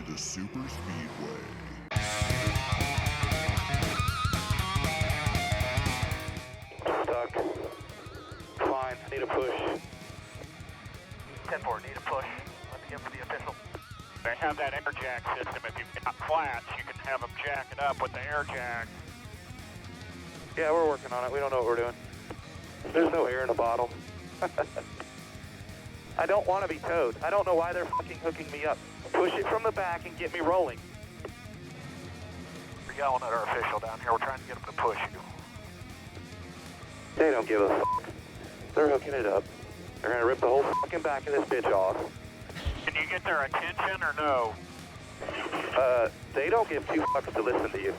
to the Super Speedway. Stuck. Fine. Need a push. 10-4, need a push. Let me get for the official. They have that air jack system. If you've got flats, you can have them jack it up with the air jack. Yeah, we're working on it. We don't know what we're doing. There's no air in the bottle. I don't want to be towed. I don't know why they're fucking hooking me up. Push it from the back and get me rolling. We're yelling at our official down here. We're trying to get him to push you. They don't give a fuck. They're hooking it up. They're going to rip the whole fucking back of this bitch off. Can you get their attention or no? They don't give two fucks to listen to you.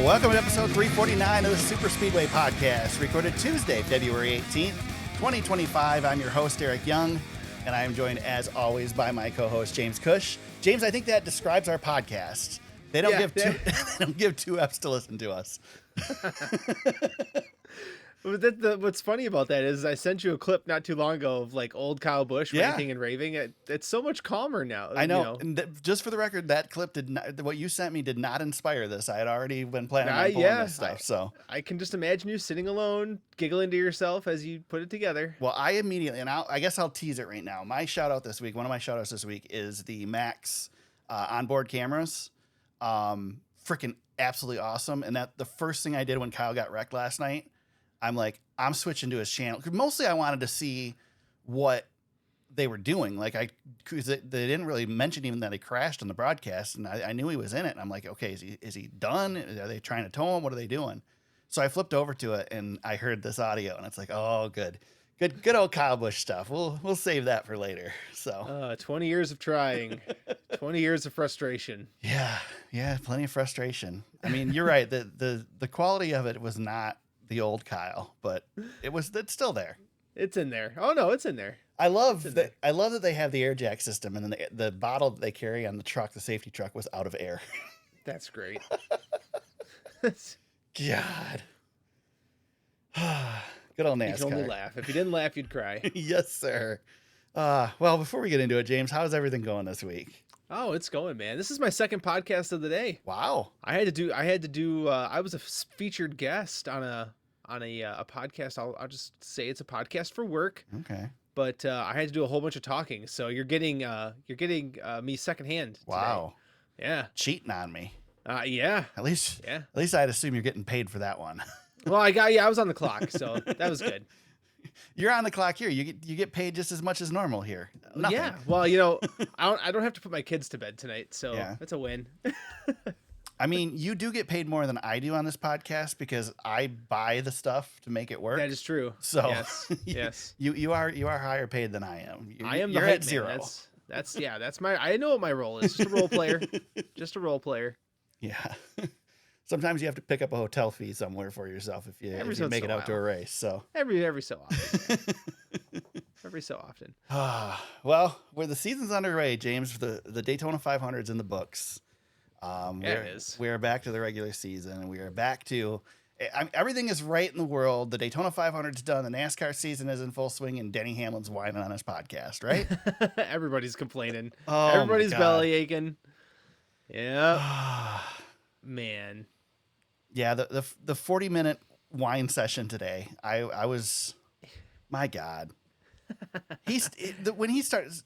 Welcome to episode 349 of the Super Speedway Podcast, recorded Tuesday, February 18th, 2025. I'm your host, Eric Young, and I am joined, as always, by my co-host, James Cush. James, I think that describes our podcast. They don't give two F's to listen to us. What's funny about that is I sent you a clip not too long ago of like old Kyle Busch ranting and raving. It's so much calmer now. I know. And just for the record, that clip did not. What you sent me did not inspire this. I had already been planning on pulling this stuff. So I can just imagine you sitting alone, giggling to yourself as you put it together. Well, I immediately, and I guess I'll tease it right now. My shout out this week, one of my shout outs this week is the Max onboard cameras. Freaking absolutely awesome. And that the first thing I did when Kyle got wrecked last night, I'm like, I'm switching to his channel. Mostly I wanted to see what they were doing. Like cause they didn't really mention even that he crashed on the broadcast, and I knew he was in it. And I'm like, okay, is he done? Are they trying to tow him? What are they doing? So I flipped over to it and I heard this audio, and it's like, oh, good old Kyle Busch stuff. We'll save that for later. So 20 years of trying, 20 years of frustration. Yeah, plenty of frustration. I mean, you're right. The quality of it was not the old Kyle, but it's still there. It's in there. Oh no, it's in there. I love that they have the air jack system, and then the bottle that they carry on the truck, the safety truck, was out of air. That's great. God. Good old NASCAR. You can only laugh. If you didn't laugh, you'd cry. Yes, sir. Well, before we get into it, James, how's everything going this week? Oh, it's going, man. This is my second podcast of the day. Wow. I had to do. I was a featured guest on a podcast. I'll just say it's a podcast for work. Okay. But I had to do a whole bunch of talking. So you're getting me secondhand. Wow. Today. Yeah. Cheating on me. Yeah. At least I'd assume you're getting paid for that one. Well, I was on the clock, so that was good. You're on the clock here. You get paid just as much as normal here. Nothing. Yeah. Well, I don't have to put my kids to bed tonight, so that's a win. I mean, you do get paid more than I do on this podcast because I buy the stuff to make it work. That is true. So yes. You are higher paid than I am. I am you're the hype at zero. Man. That's my. I know what my role is. Just a role player. Just a role player. Yeah. Sometimes you have to pick up a hotel fee somewhere for yourself if you make it out to a race. So every so often. Every so often. Well, where the season's underway, James, the Daytona 500's in the books. It is. We are back to the regular season, and we are back to everything is right in the world. The Daytona 500's done. The NASCAR season is in full swing, and Denny Hamlin's whining on his podcast, right? Everybody's complaining. Oh, everybody's belly aching. Yeah. Man. Yeah, the 40-minute wine session today. I was, my God. When he starts,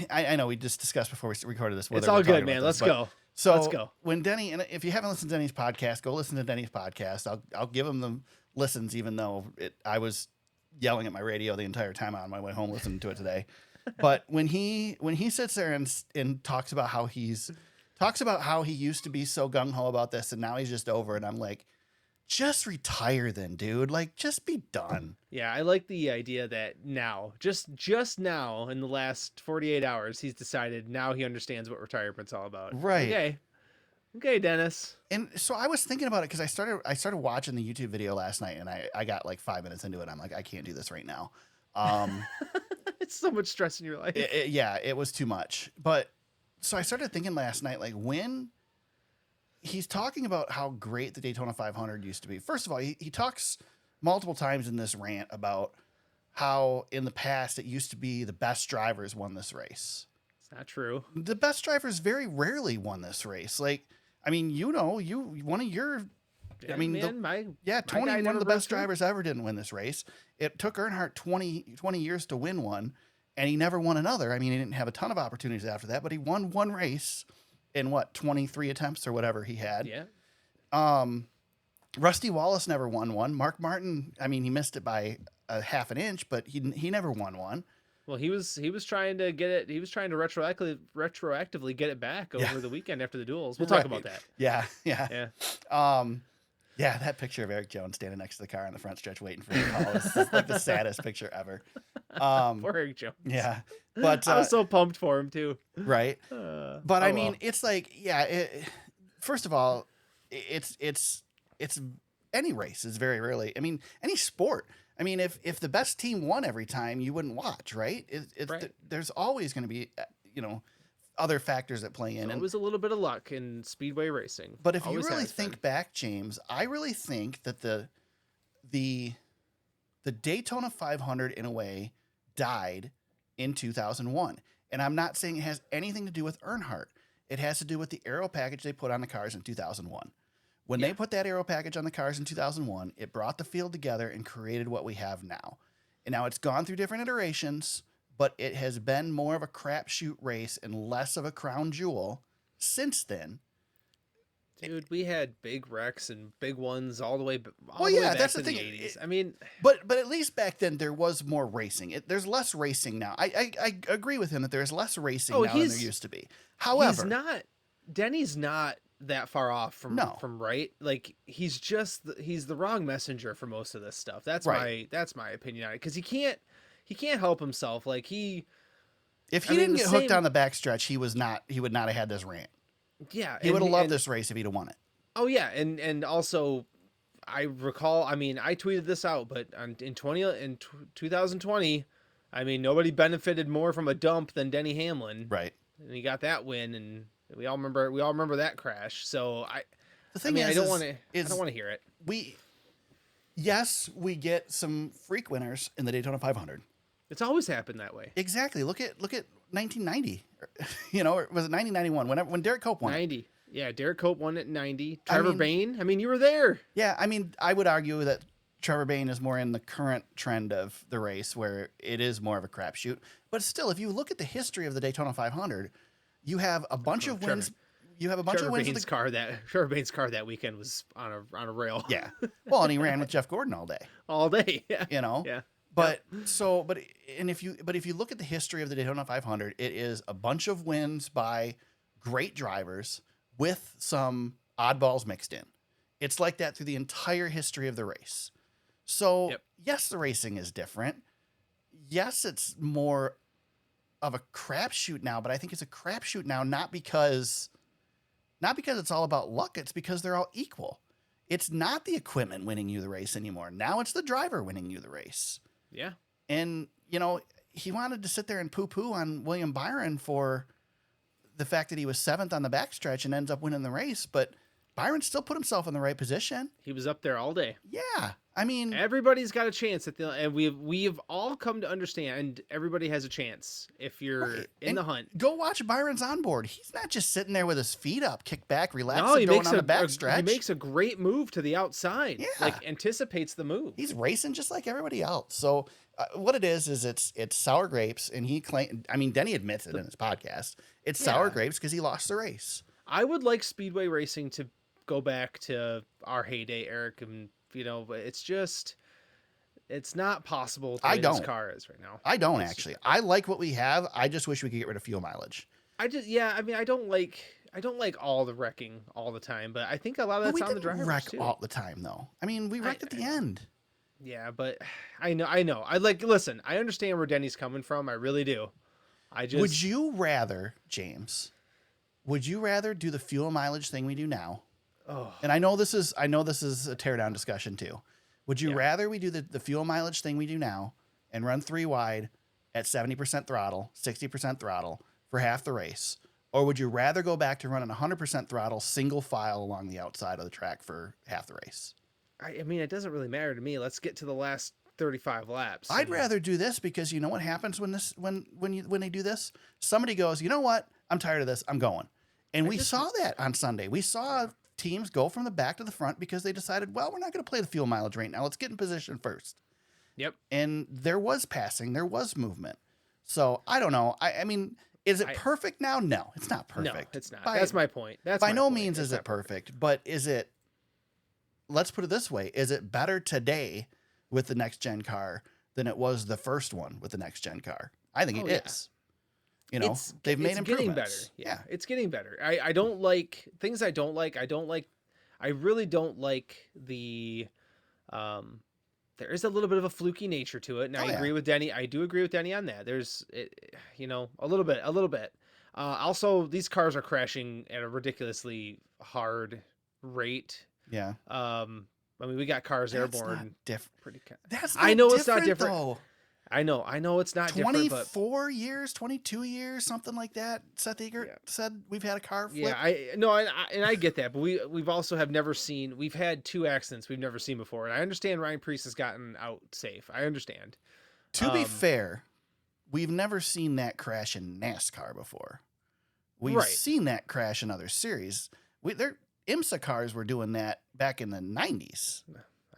I know we just discussed before we recorded this. It's all good, man. Let's go. So let's go. When Denny, and if you haven't listened to Denny's podcast, go listen to Denny's podcast. I'll give him the listens, even though I was yelling at my radio the entire time on my way home listening to it today. But when he sits there and talks about how he used to be so gung-ho about this and now he's just over it, I'm like, just retire then, dude. Like, just be done. Yeah, I like the idea that now, just now in the last 48 hours, he's decided now he understands what retirement's all about. Right. Okay, Dennis. And so I was thinking about it because I started watching the YouTube video last night, and I got like 5 minutes into it. I'm like, I can't do this right now. It's so much stress in your life. It was too much. But so I started thinking last night, like, when he's talking about how great the Daytona 500 used to be. First of all, he talks multiple times in this rant about how in the past it used to be the best drivers won this race. It's not true. The best drivers very rarely won this race. Like, I mean, one of your, Yeah, I mean, man, my Tony, guy one never of the broke best through. drivers ever, didn't win this race. It took Earnhardt 20 years to win one, and he never won another. I mean, he didn't have a ton of opportunities after that, but he won one race in 23 attempts or whatever he had. Yeah. Rusty Wallace never won one. Mark Martin, I mean, he missed it by a half an inch, but he never won one. Well, he was trying to get it. He was trying to retroactively get it back over the weekend after the duels. We'll talk about that. Yeah. Yeah. Yeah, that picture of Eric Jones standing next to the car on the front stretch waiting for the call is like the saddest picture ever. Poor Eric Jones. Yeah, but I was so pumped for him too. Right. But I mean, it's like, first of all, it's any race is very rarely. I mean, any sport. I mean, if the best team won every time, you wouldn't watch, right? Right. There's always going to be, other factors that play in. It was a little bit of luck in speedway racing. But if Always you really has been. think back, James, I really think that the Daytona 500 in a way died in 2001. And I'm not saying it has anything to do with Earnhardt. It has to do with the aero package they put on the cars in 2001. When they put that aero package on the cars in 2001, it brought the field together and created what we have now. And now it's gone through different iterations, but it has been more of a crapshoot race and less of a crown jewel since then. Dude, we had big wrecks and big ones all the way back that's to the the thing. 80s. I mean, But at least back then there was more racing. There's less racing now. I agree with him that there's less racing now than there used to be. However, Denny's not that far off from right. Like he's the wrong messenger for most of this stuff. That's my opinion on it, because he can't help himself. Like if he didn't get hooked on the backstretch, he would not have had this rant. Yeah, he would have loved this race if he'd have won it. Oh yeah, and also, I recall. I mean, I tweeted this out, but in 2020, I mean, nobody benefited more from a dump than Denny Hamlin. Right, and he got that win, and we all remember that crash. So I don't want to hear it. We get some freak winners in the Daytona 500. It's always happened that way. Exactly. Look at 1990. Or was it 1991? When Derek Cope won? 90. Yeah, Derek Cope won it in 90. Trevor Bayne. I mean, you were there. Yeah, I mean, I would argue that Trevor Bayne is more in the current trend of the race, where it is more of a crapshoot. But still, if you look at the history of the Daytona 500, you have a bunch of wins. You have a bunch of wins. Trevor Bayne's car that weekend was on a rail. Yeah. Well, and he ran with Jeff Gordon all day. All day. Yeah. Yeah. If you look at the history of the Daytona 500, it is a bunch of wins by great drivers with some oddballs mixed in. It's like that through the entire history of the race. So yes, the racing is different. Yes, it's more of a crapshoot now, but I think it's a crapshoot now not because it's all about luck. It's because they're all equal. It's not the equipment winning you the race anymore. Now it's the driver winning you the race. Yeah. And, he wanted to sit there and poo-poo on William Byron for the fact that he was 7th on the backstretch and ends up winning the race. But Byron still put himself in the right position. He was up there all day. Yeah. I mean, everybody's got a chance and we've all come to understand everybody has a chance if you're in the hunt. Go watch Byron's onboard. He's not just sitting there with his feet up, kick back, relax, he going makes on the backstretch. He makes a great move to the outside. Yeah. Like anticipates the move. He's racing just like everybody else. So what it is it's sour grapes, and Denny admits it in his podcast. It's sour grapes because he lost the race. I would like speedway racing to go back to our heyday, Eric, and it's not possible the way this car is right now. I don't actually. I like what we have. I just wish we could get rid of fuel mileage. I don't like all the wrecking all the time, but I think a lot of that's on the drivers wreck too. All the time though. I mean, we wrecked at the end. Yeah, but I know. Listen, I understand where Denny's coming from. I really do. Would you rather, James? Would you rather do the fuel mileage thing we do now? Oh. And I know this is a teardown discussion too. Would you rather we do the fuel mileage thing we do now and run 3 wide at 70% throttle, 60% throttle for half the race? Or would you rather go back to running 100% throttle, single file along the outside of the track for half the race? I mean, it doesn't really matter to me. Let's get to the last 35 laps. I'd rather do this because you know what happens when they do this? Somebody goes, you know what? I'm tired of this. I'm going. And we saw that on Sunday. We saw teams go from the back to the front because they decided, well, we're not going to play the fuel mileage right now. Let's get in position first. Yep. And there was passing. There was movement. So I don't know. I mean, is it perfect now? No, it's not perfect. No, it's not. That's my point. By no means is it perfect, but is it, let's put it this way. Is it better today with the next gen car than it was the first one with the next gen car? I think it is. You know, they've made improvements. Getting better. Yeah, it's getting better. I don't like things I don't like. I really don't like the, there is a little bit of a fluky nature to it. And I agree with Denny. I do agree with Denny on that. There's, a little bit. Also, these cars are crashing at a ridiculously hard rate. Yeah. I mean, we got cars airborne. Different. I know it's not different. Though. I know it's not 24 years, 22 years, something like that. Seth Eagert said we've had a car flip. Yeah, I get that, but we've also we've had 2 accidents we've never seen before, and I understand Ryan Preece has gotten out safe. I understand. To be fair, we've never seen that crash in NASCAR before. We've seen that crash in other series. IMSA cars were doing that back in the 90s.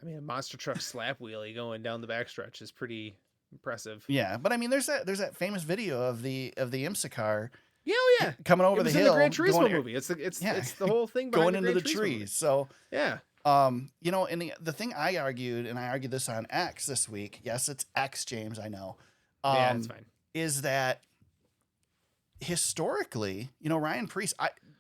I mean, a monster truck slap wheelie going down the backstretch is pretty impressive. Yeah, but I mean, there's that famous video of the IMSA car. Yeah, coming over the hill. In the Gran Turismo movie. It's the whole thing going into the trees. Movie. So yeah. And the thing I argued, and I argued this on X this week. Yes, it's X, James. I know. Yeah, it's fine. Is that historically, Ryan Preece?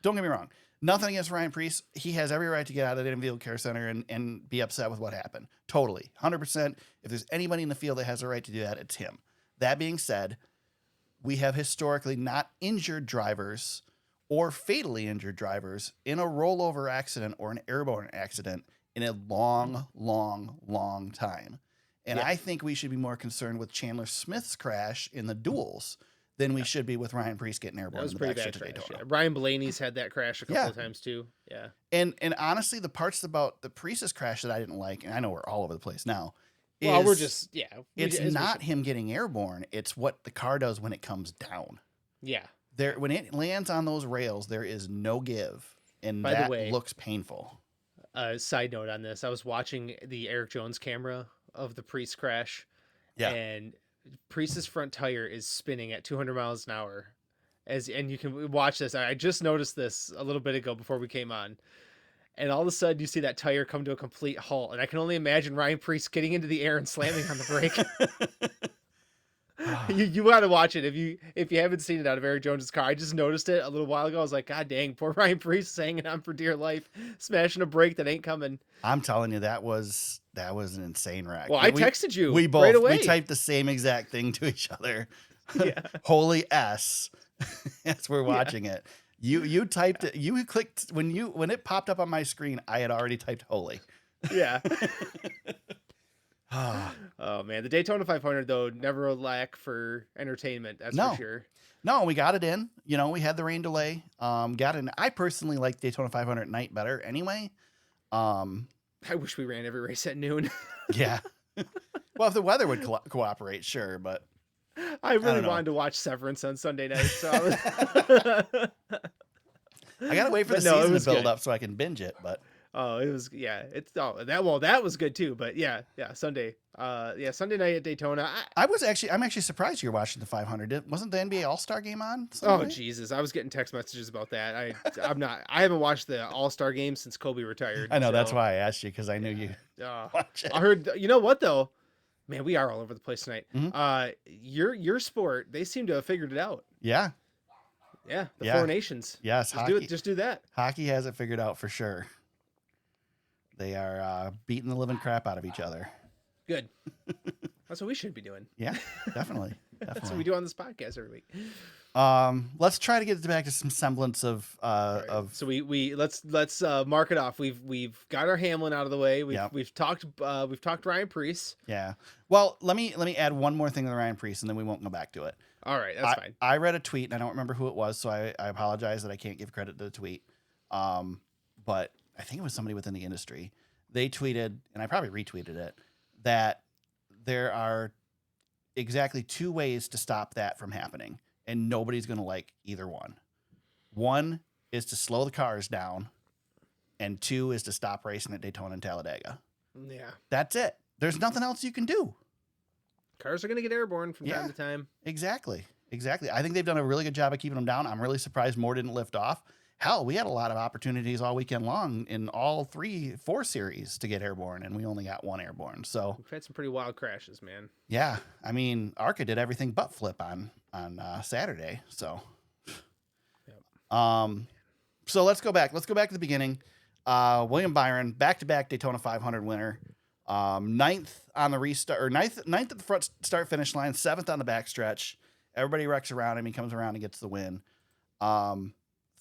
Don't get me wrong. Nothing against Ryan Preece. He has every right to get out of the Individual Care Center and be upset with what happened. Totally. 100%. If there's anybody in the field that has a right to do that, it's him. That being said, we have historically not injured drivers or fatally injured drivers in a rollover accident or an airborne accident in a long, long, long time. And I think we should be more concerned with Chandler Smith's crash in the duels than we should be with Ryan Preece getting airborne in the backstretch of Daytona. Yeah. Ryan Blaney's had that crash a couple of times too. Yeah. And honestly, the parts about the Preece's crash that I didn't like, and I know we're all over the place now. Well, It's not him getting airborne. It's what the car does when it comes down. Yeah. When it lands on those rails, there is no give, and By the way, looks painful. Side note on this: I was watching the Eric Jones camera of the Preece crash, and Preece's front tire is spinning at 200 miles an hour, and you can watch this. I just noticed this a little bit ago before we came on. And all of a sudden, you see that tire come to a complete halt, and I can only imagine Ryan Preece getting into the air and slamming on the brake. You got to watch it if you haven't seen it out of Eric Jones's car. I just noticed it a little while ago. I was like, God dang, poor Ryan Preece hanging on for dear life, smashing a brake that ain't coming. I'm telling you, that was an insane wreck. Well, I texted you. We both right away. We typed the same exact thing to each other. Yeah. Holy S, as we're watching it. You typed it. You clicked when it popped up on my screen. I had already typed holy. Yeah. Oh man, the Daytona 500 though never lack for entertainment. That's for sure. No, we got it in. We had the rain delay. Got in. I personally like Daytona 500 at night better. Anyway. I wish we ran every race at noon. Yeah. Well, if the weather would cooperate, sure, but. I really wanted to watch Severance on Sunday night, so I was. I gotta wait for the season to build up so I can binge it, but. Oh, it was that was good too, but Sunday, Sunday night at Daytona. I'm actually surprised you're watching the 500. Wasn't the NBA All-Star game on Sunday? Oh Jesus, I was getting text messages about that. I haven't watched the All-Star game since Kobe retired. I know, that's why I asked you, because I knew you watch it. I heard, you know what though, man, we are all over the place tonight. Mm-hmm. Your sport, they seem to have figured it out. Yeah. Yeah, the Four Nations. Yes, just do that. Hockey has it figured out for sure. They are beating the living crap out of each other. Good. That's what we should be doing. Yeah, definitely. That's what we do on this podcast every week. Let's try to get back to some semblance of. So let's mark it off. We've got our Hamlin out of the way. We've talked Ryan Preece. Yeah. Well, let me add one more thing to the Ryan Preece, and then we won't go back to it. All right, that's fine. I read a tweet, and I don't remember who it was, so I apologize that I can't give credit to the tweet. But I think it was somebody within the industry. They tweeted, and I probably retweeted it, that there are exactly two ways to stop that from happening, and nobody's going to like either one. One is to slow the cars down, and two is to stop racing at Daytona and Talladega. Yeah. That's it. There's nothing else you can do. Cars are going to get airborne from time to time. Exactly. I think they've done a really good job of keeping them down. I'm really surprised more didn't lift off. Hell, we had a lot of opportunities all weekend long in all 4 series to get airborne, and we only got 1 airborne. So We've had some pretty wild crashes, man. yeah, I mean, ARCA did everything but flip on Saturday. So, so let's go back. Let's go back to the beginning. William Byron, back-to-back Daytona 500 winner, 9th on the restart, or 9th at the front start finish line, 7th on the backstretch. Everybody wrecks around him. He comes around and gets the win.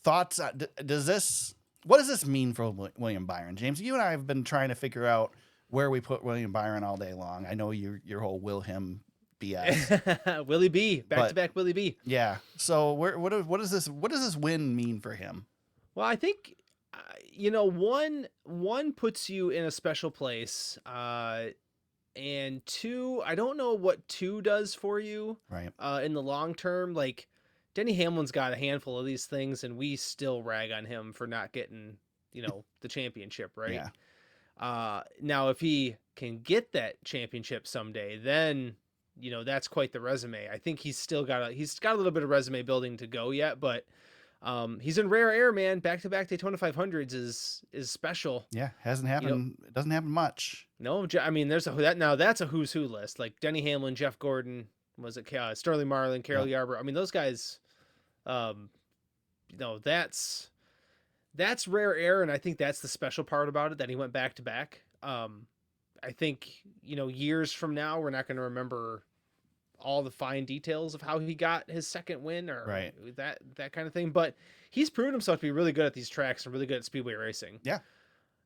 Thoughts? What does this mean for William Byron? James, you and I have been trying to figure out where we put William Byron all day long. I know your whole will him BS. Willy B, back-to-back Willy B. Yeah. So what does this win mean for him? Well, I think one puts you in a special place, and 2, I don't know what 2 does for you, right? In the long term. Like, Denny Hamlin's got a handful of these things, and we still rag on him for not getting, the championship, right? Yeah. Now, if he can get that championship someday, then that's quite the resume. I think he's got a little bit of resume building to go yet, but he's in rare air, man. Back-to-back Daytona 500s is special. Yeah, hasn't happened. It doesn't happen much. No, I mean, that's a who's who list. Like Denny Hamlin, Jeff Gordon, was it Sterling Marlin, Carol Yarber? I mean, those guys. That's rare air, and I think that's the special part about it, that he went back to back. I think years from now we're not going to remember all the fine details of how he got his second win or that kind of thing, but he's proven himself to be really good at these tracks and really good at speedway racing. Yeah.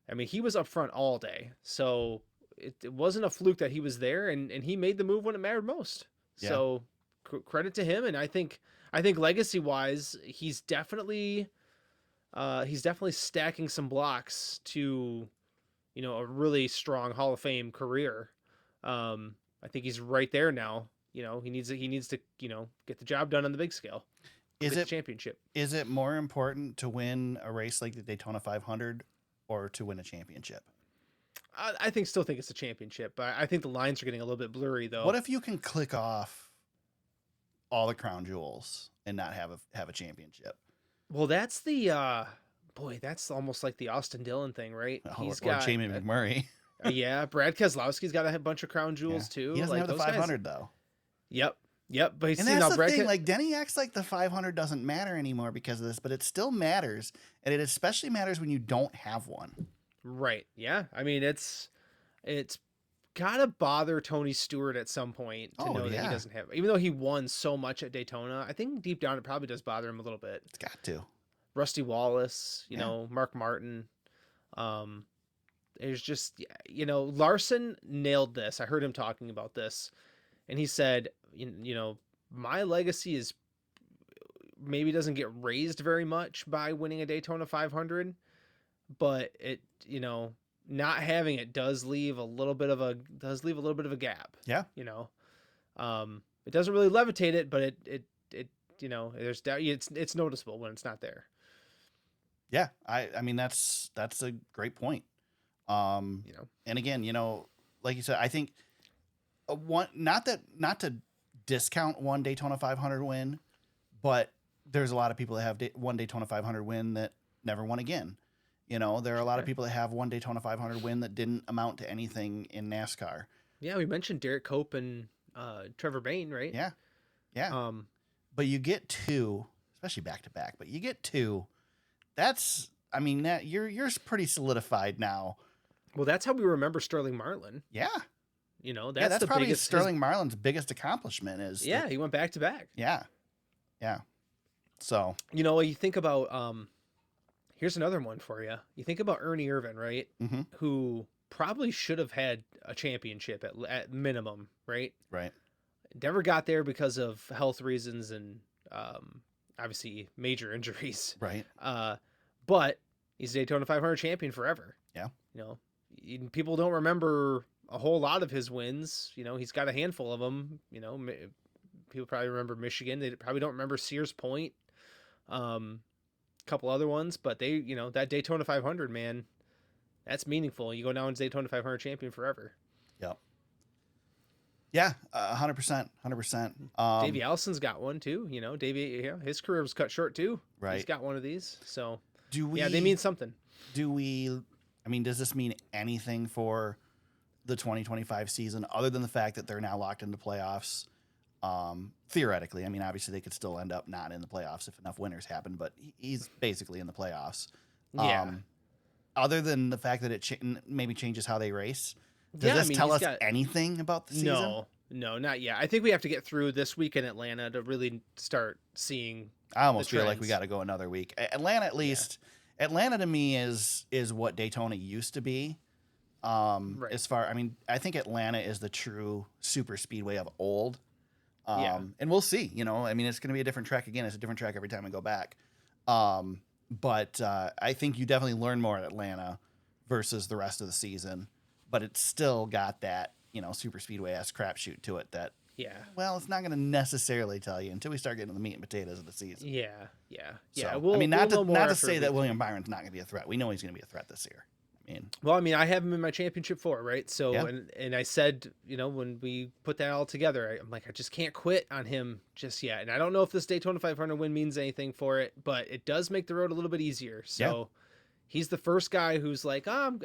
I mean, he was up front all day, so it wasn't a fluke that he was there, and he made the move when it mattered most. Yeah. So credit to him, and I think legacy wise, he's definitely stacking some blocks to, a really strong Hall of Fame career. I think he's right there now. He needs to get the job done on the big scale. Is it championship? Is it more important to win a race like the Daytona 500 or to win a championship? I still think it's a championship, but I think the lines are getting a little bit blurry though. What if you can click off all the crown jewels and not have a championship? Well, that's the that's almost like the Austin Dillon thing, right? Or Jamie McMurray. Yeah, Brad Keselowski's got a bunch of crown jewels too. He doesn't have the 500 though. Yep. But and that's the thing. Like Denny acts like the 500 doesn't matter anymore because of this, but it still matters, and it especially matters when you don't have one. Right. Yeah. I mean, it's gotta bother Tony Stewart at some point to know that he doesn't have, even though he won so much at Daytona. I think deep down it probably does bother him a little bit. It's got to. Rusty Wallace, Mark Martin. There's just, Larson nailed this. I heard him talking about this, and he said, my legacy is maybe doesn't get raised very much by winning a Daytona 500, but it, not having it does leave a little bit of a gap. Yeah. It doesn't really levitate it, but it there's it's noticeable when it's not there. Yeah. I mean, that's a great point. And again, like you said, I think not to discount one Daytona 500 win, but there's a lot of people that have one Daytona 500 win that never won again. There are a lot of people that have one Daytona 500 win that didn't amount to anything in NASCAR. Yeah, we mentioned Derek Cope and Trevor Bayne, right? Yeah. But you get 2, especially back to back. But you get 2. That's, I mean, that you're pretty solidified now. Well, that's how we remember Sterling Marlin. Yeah. That's the probably biggest, Sterling Marlin's biggest accomplishment is. He went back to back. Yeah. So you think about here's another one for you. You think about Ernie Irvan, right? Mm-hmm. Who probably should have had a championship at minimum, right? Right. Never got there because of health reasons and obviously major injuries. Right. But he's a Daytona 500 champion forever. Yeah. People don't remember a whole lot of his wins. He's got a handful of them. People probably remember Michigan. They probably don't remember Sears Point. A couple other ones, but they, that Daytona 500, man, that's meaningful. You go down as Daytona 500 champion forever. Yep. Yeah, 100%, 100%. Davey Allison's got one too. Davey, his career was cut short too. Right. He's got one of these. So yeah, they mean something. Does this mean anything for the 2025 season other than the fact that they're now locked into playoffs? Theoretically, obviously they could still end up not in the playoffs if enough winners happen, but he's basically in the playoffs. Yeah. Other than the fact that it maybe changes how they race, does this tell us anything about the season? No, not yet. I think we have to get through this week in Atlanta to really start seeing. I almost feel like we got to go another week. Atlanta, at least. Yeah. Atlanta to me is what Daytona used to be. Right. I think Atlanta is the true super speedway of old. And we'll see. It's going to be a different track again. It's a different track every time we go back. But I think you definitely learn more at Atlanta versus the rest of the season. But it's still got that, super speedway-esque crapshoot to it that, well, it's not going to necessarily tell you until we start getting to the meat and potatoes of the season. Yeah. So, not to say that William Byron's not going to be a threat. We know he's going to be a threat this year. I have him in my championship 4, right? So, and I said, when we put that all together, I'm like, I just can't quit on him just yet. And I don't know if this Daytona 500 win means anything for it, but it does make the road a little bit easier. So he's the first guy who's like, oh,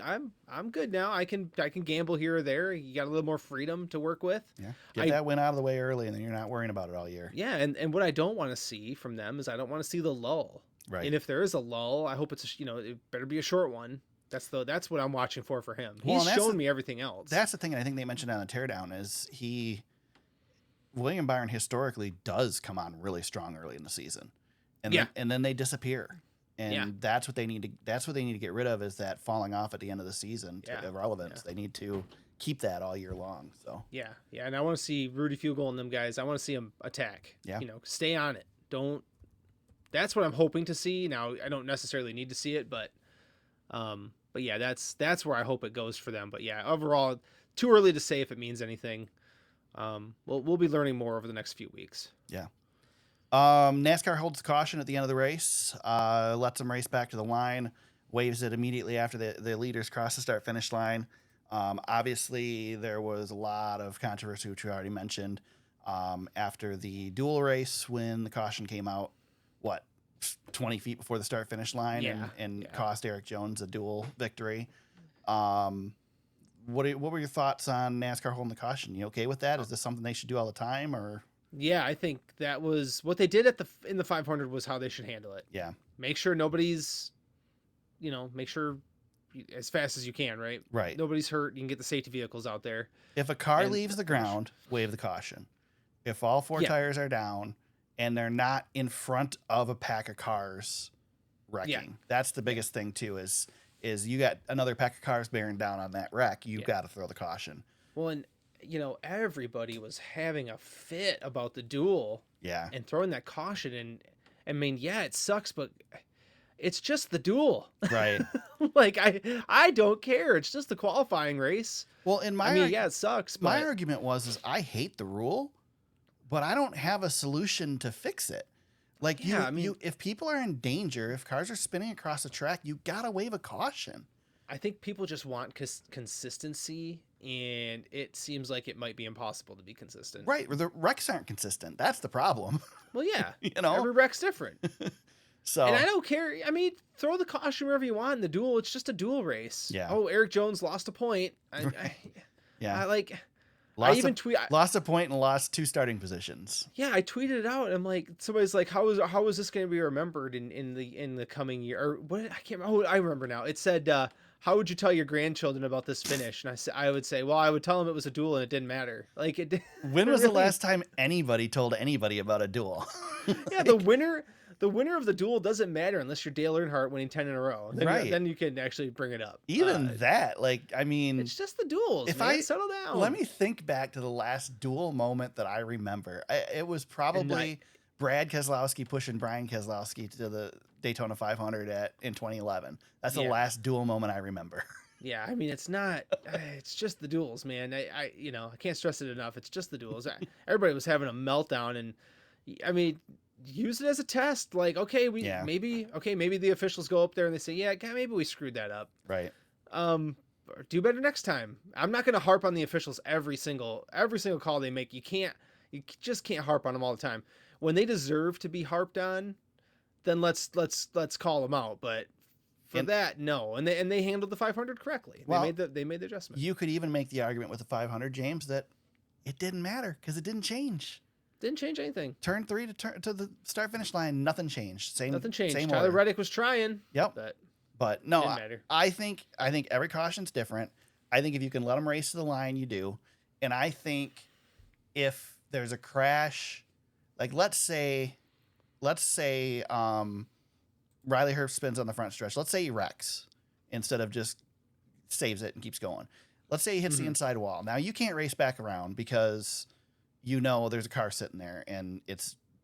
I'm good now. I can gamble here or there. You got a little more freedom to work with. Yeah. Get that win out of the way early, and then you're not worrying about it all year. Yeah. And what I don't want to see from them is I don't want to see the lull. Right. And if there is a lull, I hope it's, it better be a short one. That's what I'm watching for him. He's shown me everything else. That's the thing I think they mentioned on the teardown is William Byron historically does come on really strong early in the season, and then they disappear, and that's what they need to get rid of is that falling off at the end of the season to irrelevance. They need to keep that all year long. So and I want to see Rudy Fugle and them guys. I want to see them attack. Stay on it. Don't. That's what I'm hoping to see. Now I don't necessarily need to see it, but yeah, that's where I hope it goes for them. But yeah, overall, too early to say if it means anything. We'll be learning more over the next few weeks. Yeah. NASCAR holds caution at the end of the race, lets them race back to the line, waves it immediately after the leaders cross the start-finish line. Obviously, there was a lot of controversy, which we already mentioned, after the dual race when the caution came out, 20 feet before the start-finish line and cost Eric Jones a dual victory. What were your thoughts on NASCAR holding the caution? You okay with that? Is this something they should do all the time, or? Yeah, I think that was what they did in the 500 was how they should handle it. Yeah. Make sure nobody's, make sure as fast as you can, right? Right. Nobody's hurt. You can get the safety vehicles out there. If a car leaves the ground, wave the caution. If all 4 tires are down and they're not in front of a pack of cars wrecking. Yeah. That's the biggest thing too, is you got another pack of cars bearing down on that wreck. You've got to throw the caution. Well, and everybody was having a fit about the duel. Yeah. And throwing that caution in. It sucks, but it's just the duel. Right. I don't care. It's just the qualifying race. Well, it sucks. But my argument was I hate the rule, but I don't have a solution to fix it. If people are in danger, if cars are spinning across the track, you gotta wave a caution. I think people just want consistency, and it seems like it might be impossible to be consistent. Right, the wrecks aren't consistent. That's the problem. Well, yeah, every wreck's different. So, and I don't care. Throw the caution wherever you want in the duel. It's just a duel race. Yeah. Oh, Eric Jones lost a point. Lost a point and lost 2 starting positions. Yeah, I tweeted it out. And I'm like, somebody's like, how is this going to be remembered in the coming year? Or what? I can't remember. Oh, I remember now. It said, how would you tell your grandchildren about this finish? And I would say, well, I would tell them it was a duel and it didn't matter. When was the last time anybody told anybody about a duel? Yeah, the winner of the duel doesn't matter unless you're Dale Earnhardt winning 10 in a row. Then you can actually bring it up. Even it's just the duels. Settle down. Let me think back to the last duel moment that I remember. It was probably Brad Keselowski pushing Brian Keselowski to the Daytona 500 in 2011. That's the last duel moment I remember. Yeah, I mean, it's not. It's just the duels, man. I can't stress it enough. It's just the duels. Everybody was having a meltdown, and I mean, use it as a test. Like, okay, maybe the officials go up there and they say, yeah, God, maybe we screwed that up. Right. Do better next time. I'm not going to harp on the officials every single call they make. You just can't harp on them all the time. When they deserve to be harped on, then let's call them out. But for that, no. And they handled the 500 correctly. Well, they made the adjustment. You could even make the argument with the 500, James, that it didn't matter because it didn't change. Didn't change anything. Turn 3 to the start finish line, nothing changed. Nothing changed. Same Tyler order. Reddick was trying. Yep. But no, didn't matter. I think every caution's different. I think if you can let them race to the line, you do. And I think if there's a crash, like let's say Riley Herbst spins on the front stretch. Let's say he wrecks instead of just saves it and keeps going. Let's say he hits the inside wall. Now you can't race back around because there's a car sitting there and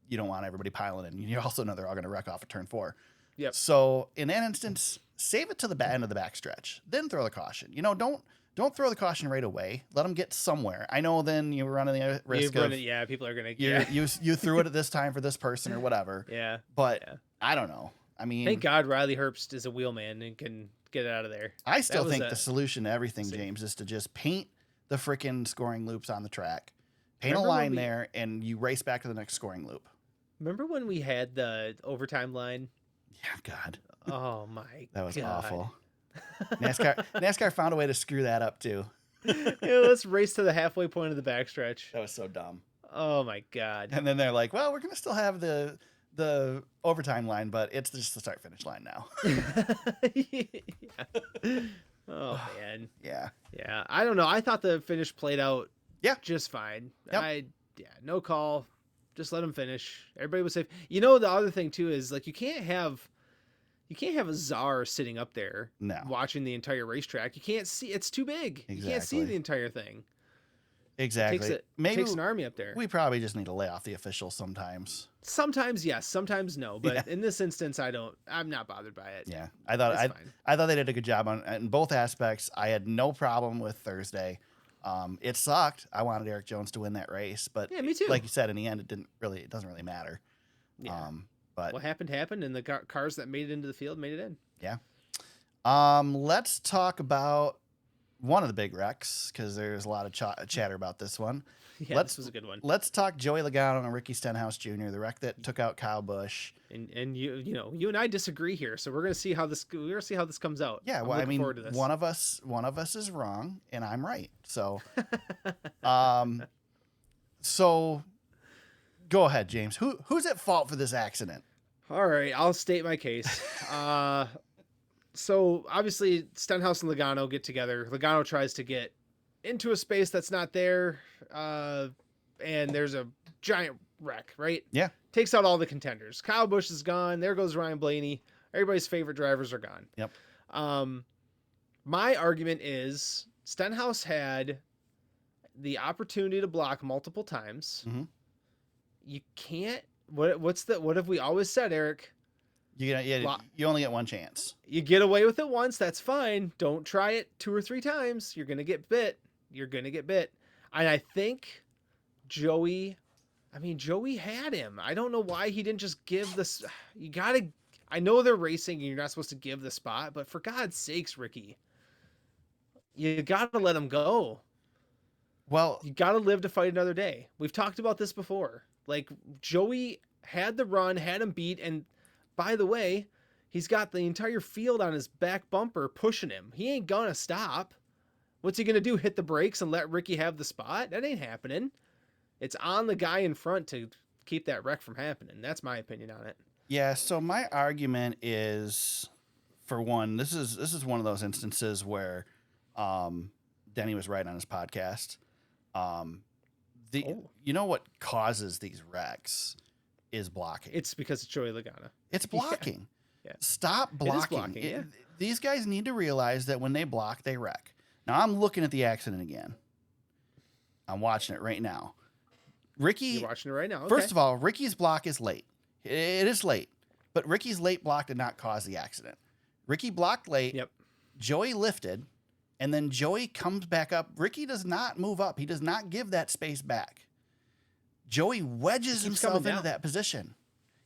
you don't want everybody piling in. You also know they're all going to wreck off at turn 4. Yep. So in that instance, save it to the end of the backstretch. Then throw the caution. Don't throw the caution right away. Let them get somewhere. I know then you're running the risk of people are gonna. You threw it at this time for this person or whatever. Yeah. But I don't know. I mean, thank God Riley Herbst is a wheelman and can get it out of there. I still think the solution to everything, James, is to just paint the freaking scoring loops on the track. Paint a line there, and you race back to the next scoring loop. Remember when we had the overtime line? Yeah, God. Oh my! That was God. awful. NASCAR found a way to screw that up too. Let's race to the halfway point of the backstretch. That was so dumb. Oh my God! And then they're like, "Well, we're gonna still have the overtime line, but it's just the start finish line now." Yeah. Oh man. Yeah. Yeah. I don't know. I thought the finish played out. Yeah. Just fine. Yep. No call. Just let them finish. Everybody was safe. The other thing too is like you can't have a czar sitting up there watching the entire racetrack. You can't see. It's too big. Exactly. You can't see the entire thing. Exactly. Maybe takes an army up there. We probably just need to lay off the officials sometimes. Sometimes yes, sometimes no. But in this instance, I'm not bothered by it. Yeah, I thought they did a good job in both aspects. I had no problem with Thursday. It sucked. I wanted Eric Jones to win that race, but yeah, me too. Like you said, in the end, it doesn't really matter. Yeah. But what happened, and the cars that made it into the field made it in. Yeah. Let's talk about one of the big wrecks because there's a lot of chatter about this one. Yeah, this was a good one. Let's talk Joey Logano and Ricky Stenhouse Jr., the wreck that took out Kyle Busch. And you and I disagree here, so we're gonna see how this comes out. Yeah, well, I mean, one of us is wrong and I'm right. So, so go ahead, James. Who's at fault for this accident? All right, I'll state my case. So obviously Stenhouse and Logano get together. Logano tries to get into a space that's not there, and there's a giant wreck, right? Yeah. Takes out all the contenders. Kyle Busch is gone. There goes Ryan Blaney. Everybody's favorite drivers are gone. Yep. My argument is Stenhouse had the opportunity to block multiple times. Mm-hmm. You can't. What have we always said, Eric? You only get one chance. You get away with it once, that's fine. Don't try it 2 or 3 times. You're gonna get bit. And I think Joey had him. I don't know why he didn't just give this. I know they're racing and you're not supposed to give the spot, but for God's sakes, Ricky, you gotta let him go. Well, you gotta live to fight another day. We've talked about this before. Like Joey had the run, had him beat, and by the way, he's got the entire field on his back bumper pushing him. He ain't gonna stop. What's he gonna do? Hit the brakes and let Ricky have the spot? That ain't happening. It's on the guy in front to keep that wreck from happening. That's my opinion on it. Yeah. So my argument is, for one, this is one of those instances where Denny was right on his podcast. You know what causes these wrecks is blocking. It's because it's Joey Logano. It's blocking. Yeah. Stop blocking. It is blocking, yeah. These guys need to realize that when they block, they wreck. Now I'm looking at the accident again. I'm watching it right now. Ricky, you're watching it right now. Okay. First of all, Ricky's block is late. It is late, but Ricky's late block did not cause the accident. Ricky blocked late. Yep. Joey lifted. And then Joey comes back up. Ricky does not move up. He does not give that space back. Joey wedges himself into that position.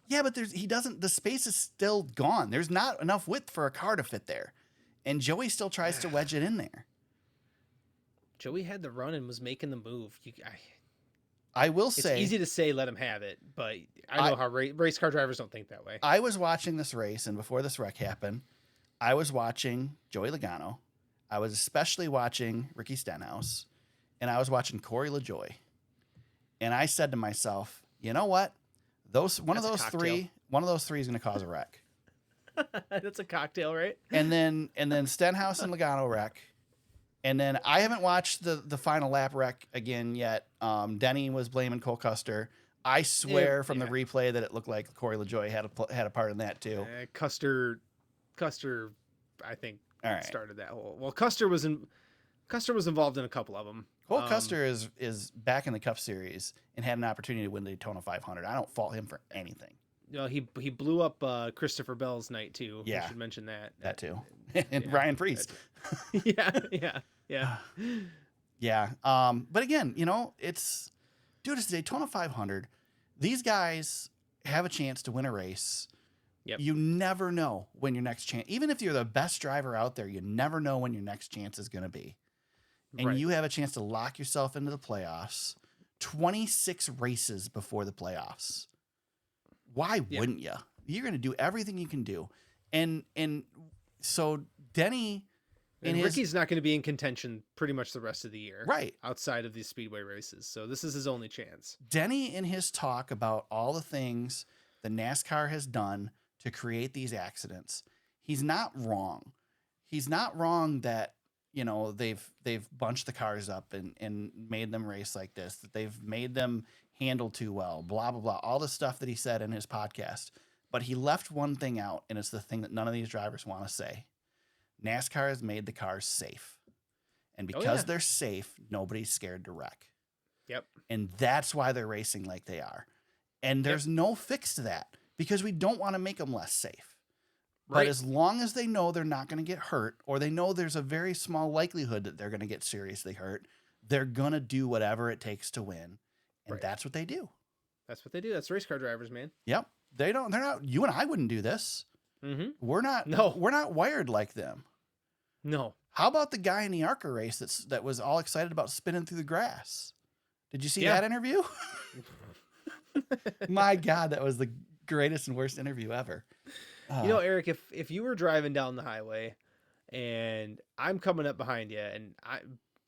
Yeah, but he doesn't. The space is still gone. There's not enough width for a car to fit there. And Joey still tries to wedge it in there. Joey had the run and was making the move. I will say... It's easy to say let him have it, but I know how race car drivers don't think that way. I was watching this race, and before this wreck happened, I was watching Joey Logano. I was especially watching Ricky Stenhouse, and I was watching Corey LaJoie. And I said to myself, you know what? One of those three is going to cause a wreck. That's a cocktail, right? And then Stenhouse and Logano wreck. And then I haven't watched the final lap wreck again yet. Denny was blaming Cole Custer. I swear from the replay that it looked like Corey LaJoie had a part in that too. Custer, I think started that whole. Well, Custer was involved in a couple of them. Cole Custer is back in the Cup Series and had an opportunity to win the Daytona 500. I don't fault him for anything. He blew up Christopher Bell's night too. Yeah, I should mention that. That too, and Ryan Preece. Yeah. But again, it's Daytona 500. These guys have a chance to win a race. Yep. You never know when your next chance, even if you're the best driver out there, you never know when your next chance is going to be. And you have a chance to lock yourself into the playoffs 26 races before the playoffs. Why wouldn't you? You're going to do everything you can do. And so Denny... And Ricky's not going to be in contention pretty much the rest of the year. Right. Outside of these speedway races. So this is his only chance. Denny, in his talk about all the things the NASCAR has done to create these accidents, he's not wrong. He's not wrong that, they've bunched the cars up and made them race like this, that they've made them handle too well, blah, blah, blah, all the stuff that he said in his podcast. But he left one thing out, and it's the thing that none of these drivers want to say. NASCAR has made the cars safe. And because they're safe, nobody's scared to wreck. Yep. And that's why they're racing like they are. And there's no fix to that because we don't want to make them less safe. Right. But as long as they know they're not going to get hurt, or they know there's a very small likelihood that they're going to get seriously hurt, they're going to do whatever it takes to win. And that's what they do. That's what they do. That's race car drivers, man. Yep. They're not, you and I wouldn't do this. Mm-hmm. We're not wired like them. No. How about the guy in the ARCA race that was all excited about spinning through the grass? Did you see that interview? My God, that was the greatest and worst interview ever. Eric, if you were driving down the highway and I'm coming up behind you and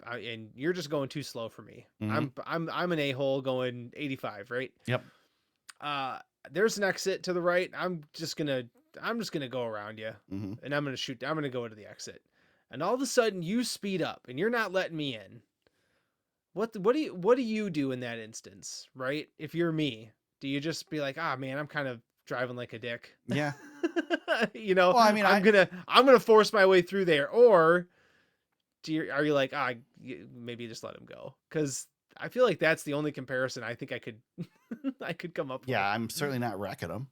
and you're just going too slow for me. Mm-hmm. I'm an a-hole going 85, right? Yep. There's an exit to the right. I'm just gonna go around you, mm-hmm. and I'm gonna go to the exit. And all of a sudden you speed up and you're not letting me in. What do you do in that instance, right? If you're me, do you just be like, man, I'm kind of driving like a dick? Yeah. Well, I mean, I'm gonna force my way through there, or are you like, maybe just let him go? Because I feel like that's the only comparison I think I could come up with. Yeah, I'm certainly not wrecking him.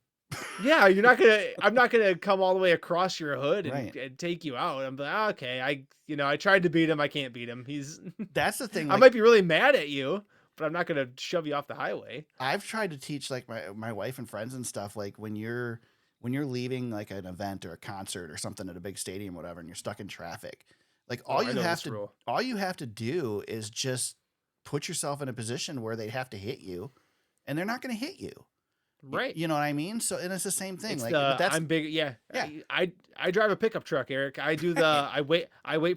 Yeah, I'm not gonna come all the way across your hood and take you out. I'm like, okay, I tried to beat him, I can't beat him. That's the thing. I might be really mad at you, but I'm not gonna shove you off the highway. I've tried to teach like my wife and friends and stuff, like when you're leaving like an event or a concert or something at a big stadium, or whatever, and you're stuck in traffic. Like all you have to do is just put yourself in a position where they have to hit you, and they're not going to hit you. Right. You know what I mean? So, and it's the same thing. I'm big. Yeah. I drive a pickup truck, Eric. I do I wait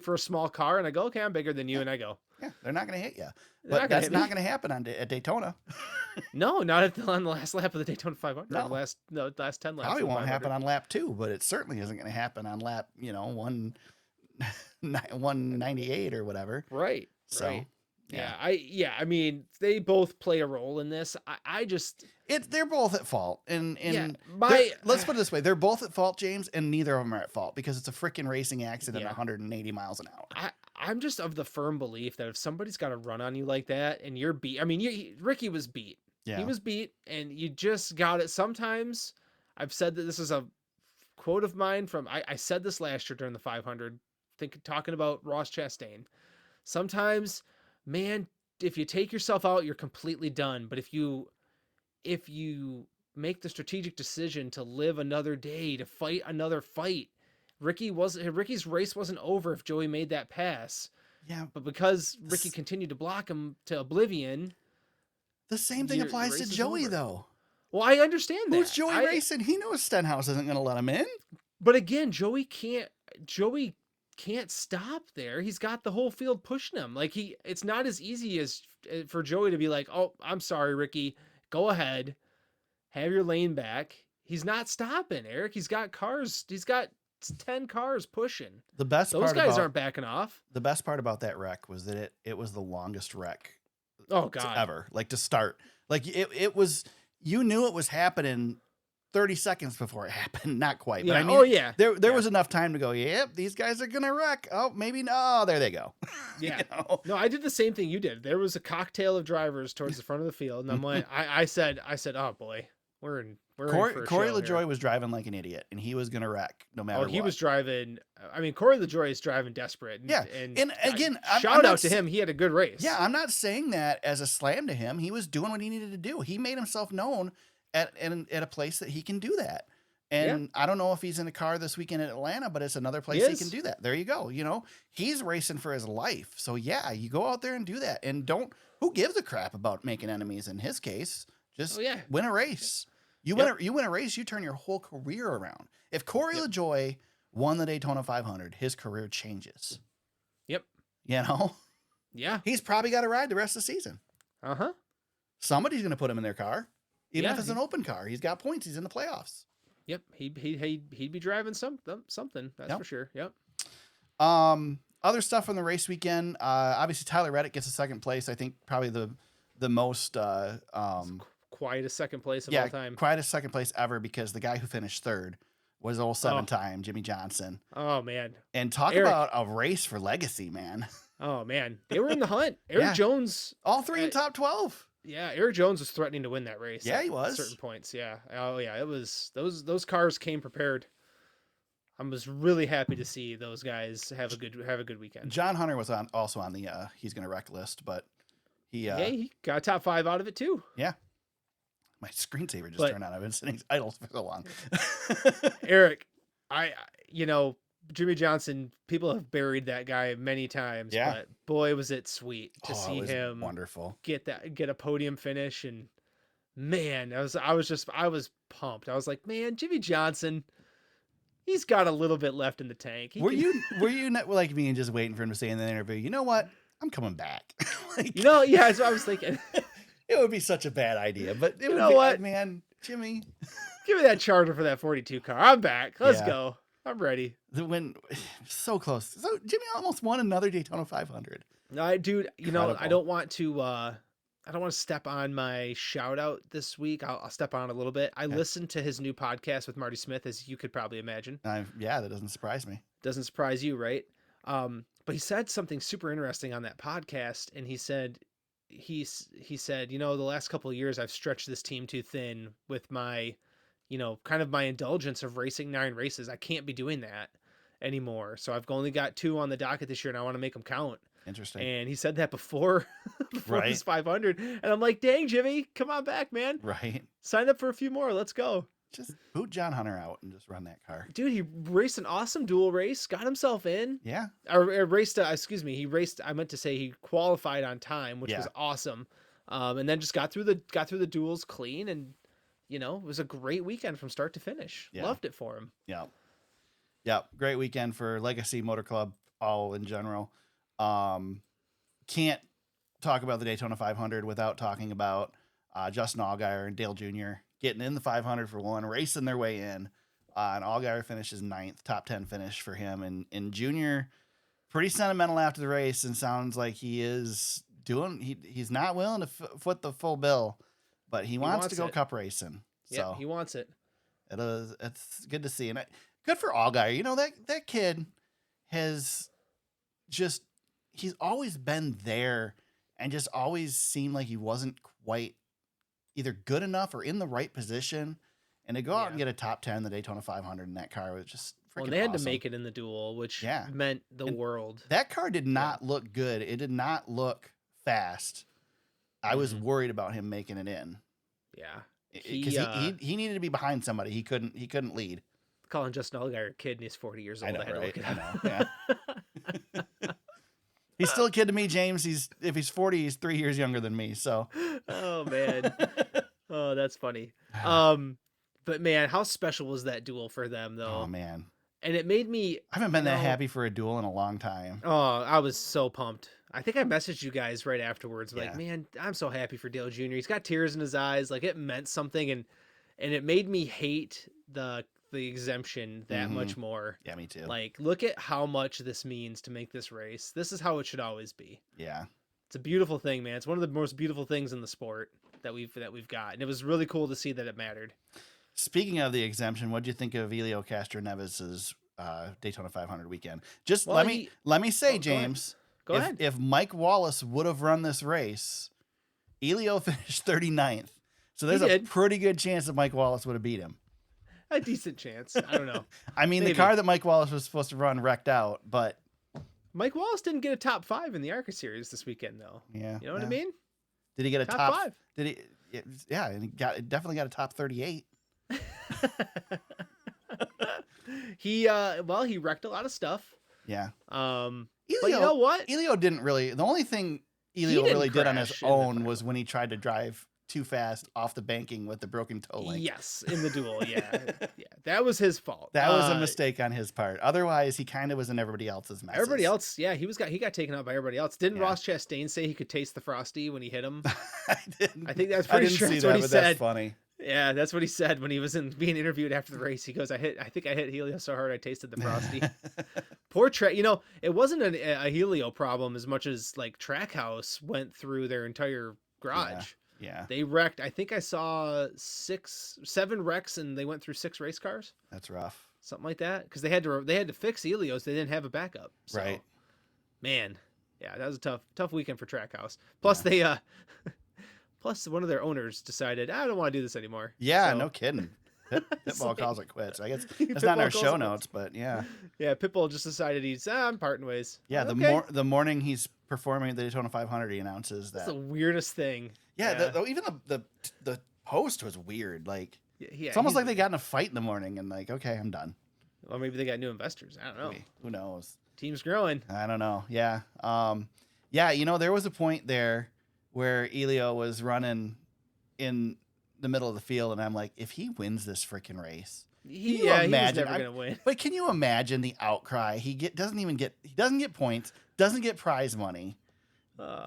for a small car and I go, okay, I'm bigger than you. And I go, yeah, they're not going to hit you, but that's not going to happen at Daytona. No, not on the last lap of the Daytona 500. No. The last 10 laps. Probably won't happen on lap 2, but it certainly isn't going to happen on lap, 198 or whatever. Right. So, right. Yeah. I mean, they both play a role in this. They're both at fault. And let's put it this way. They're both at fault, James, and neither of them are at fault because it's a freaking racing accident at 180 miles an hour. I'm just of the firm belief that if somebody's got to run on you like that and you're beat, I mean, Ricky was beat. Yeah. He was beat and you just got it. Sometimes I've said that this is a quote of mine from, I said this last year during the 500, talking about Ross Chastain. Sometimes, man, if you take yourself out, you're completely done. But if you make the strategic decision to live another day, to fight another fight, Ricky's race wasn't over if Joey made that pass. Yeah, but because Ricky continued to block him to oblivion, the same thing applies to Joey though. Well, I understand that. Who's Joey racing? He knows Stenhouse isn't going to let him in. But again, Joey can't stop there. He's got the whole field pushing him. Like it's not as easy as for Joey to be like, "Oh, I'm sorry, Ricky. Go ahead. Have your lane back." He's not stopping, Eric. He's got cars. He's got 10 cars pushing. Those guys aren't backing off. The best part about that wreck was that it was the longest wreck ever. Like to start. Like it was, you knew it was happening 30 seconds before it happened. Not quite. Yeah. But I mean, there was enough time to go, yep, these guys are going to wreck. Oh, maybe no. There they go. Yeah. No, I did the same thing you did. There was a cocktail of drivers towards the front of the field. And I'm like, I said, oh boy, we're in Corey LaJoie was driving like an idiot, and he was going to wreck no matter what. He was driving. I mean, Corey LaJoie is driving desperate. And again, shout out to him. He had a good race. Yeah, I'm not saying that as a slam to him. He was doing what he needed to do. He made himself known at a place that he can do that. And I don't know if he's in a car this weekend at Atlanta, but it's another place he can do that. There you go. You know, he's racing for his life. So yeah, you go out there and do that. And who gives a crap about making enemies in his case? Just win a race. You win a race, you turn your whole career around. If Corey LaJoie won the Daytona 500, his career changes. Yep. You know? Yeah. He's probably got to ride the rest of the season. Uh-huh. Somebody's going to put him in their car. Even if it's an open car. He's got points. He's in the playoffs. Yep. He'd be driving something. That's for sure. Yep. Other stuff from the race weekend. Obviously, Tyler Reddick gets a second place. I think probably the most... quietest second place of all time. Quietest second place ever, because the guy who finished third was old 7-time Jimmy Johnson. Oh man. And talk about a race for legacy, man. Oh man. They were in the hunt. Eric Jones. All three in top 12. Yeah. Eric Jones was threatening to win that race. Yeah, he was. Certain points. Yeah. Oh yeah. It was those cars came prepared. I was really happy to see those guys have a good weekend. John Hunter was also on the he's gonna wreck list, but he got top 5 out of it too. Yeah. My screensaver just turned on. I've been sitting idle for so long. Eric, Jimmy Johnson, people have buried that guy many times, but boy, was it sweet to see him wonderful get a podium finish. And man, I was pumped. I was like, man, Jimmy Johnson, he's got a little bit left in the tank. Were you not like me and just waiting for him to say in the interview, you know what? I'm coming back. That's what I was thinking. It would be such a bad idea, but what, man, Jimmy, give me that charter for that 42 car. I'm back. Let's go. I'm ready. So close. So Jimmy almost won another Daytona 500. Dude, I don't want to step on my shout out this week. I'll step on it a little bit. I listened to his new podcast with Marty Smith, as you could probably imagine. That doesn't surprise me. Doesn't surprise you, right? But he said something super interesting on that podcast, and he said, the last couple of years I've stretched this team too thin with my, kind of my indulgence of racing 9 races. I can't be doing that anymore. So I've only got 2 on the docket this year, and I want to make them count. Interesting. And he said that before this 500. And I'm like, dang, Jimmy, come on back, man. Right. Sign up for a few more. Let's go. Just boot John Hunter out and just run that car. Dude, he raced an awesome dual race, got himself in. Yeah. I meant to say he qualified on time, which was awesome. And then just got through the duels clean, and it was a great weekend from start to finish. Yeah. Loved it for him. Yeah. Yeah. Great weekend for Legacy Motor Club all in general. Can't talk about the Daytona 500 without talking about Justin Allgaier and Dale Jr. getting in the 500 for one, racing their way in. And Allgaier finishes 9th, top 10 finish for him. And Jr., pretty sentimental after the race, and sounds like he's not willing to foot the full bill, but he wants to go cup racing. Yeah, he wants it. It's good to see. And good for Allgaier. That kid has he's always been there and just always seemed like he wasn't quite either good enough or in the right position. And to go out and get a top 10 in the Daytona 500 in that car was just Well, they had to make it in the duel, which meant the world. That car did not look good. It did not look fast. I was worried about him making it in. Yeah. Because he needed to be behind somebody. He couldn't lead. Calling Justin Allgaier a kid and he's 40 years old. I know, I had to look it up. Yeah. He's still a kid to me, James. If he's 40, he's 3 years younger than me. So. Oh man. Oh, that's funny. But man, how special was that duel for them though? Oh man. And it made me. I haven't been that happy for a duel in a long time. Oh, I was so pumped. I think I messaged you guys right afterwards. Like, man, I'm so happy for Dale Jr. He's got tears in his eyes. Like, it meant something, and it made me hate the exemption that much more. Yeah, me too. Like, look at how much this means to make this race. This is how it should always be. Yeah, it's a beautiful thing, man. It's one of the most beautiful things in the sport that we've got, and it was really cool to see that it mattered. Speaking of the exemption, what do you think of Helio Castroneves' Daytona 500 weekend? Just let me say, James. Go ahead. If Mike Wallace would have run this race, Helio finished 39th. So there's a pretty good chance that Mike Wallace would have beat him. A decent chance. I don't know. I mean, the car that Mike Wallace was supposed to run wrecked out, but Mike Wallace didn't get a top 5 in the ARCA series this weekend, though. Yeah. You know what I mean? Did he get a top 5? Did he? Yeah, and he definitely got a top 38. He wrecked a lot of stuff. Yeah. Elio, but you know what? Elio didn't really. The only thing Elio really did on his own was when he tried to drive too fast off the banking with the broken toe link. Yes, in the duel. Yeah, that was his fault. That was a mistake on his part. Otherwise, he kind of was in everybody else's mess. Everybody else, yeah, he got taken out by everybody else. Didn't Ross Chastain say he could taste the Frosty when he hit him? I think that's pretty sure that's what he said. That's funny. Yeah, that's what he said when he was being interviewed after the race. He goes, I think I hit Helio so hard I tasted the Frosty. Poor Trey. You know, it wasn't a Helio problem as much as like Trackhouse went through their entire garage. Yeah. They wrecked. I think I saw 7 wrecks and they went through 6 race cars. That's rough. Something like that. Because they had to fix Helios. They didn't have a backup. So, right. Man. Yeah, that was a tough weekend for Trackhouse. Plus Plus, one of their owners decided, I don't want to do this anymore. Yeah, so. No kidding. Pitbull calls it quits. I guess that's not in our show notes, but yeah. Yeah, Pitbull just decided I'm parting ways. Yeah, the morning he's performing at the Daytona 500, he announces that. That's the weirdest thing. Yeah, even the host was weird. Like, it's almost like they got in a fight in the morning and like, okay, I'm done. Or maybe they got new investors. I don't know. Maybe. Who knows? Team's growing. I don't know. Yeah. Yeah, there was a point there where Helio was running in the middle of the field, and I'm like, if he wins this freaking race, he was never gonna win. But can you imagine the outcry? He doesn't get points, doesn't get prize money.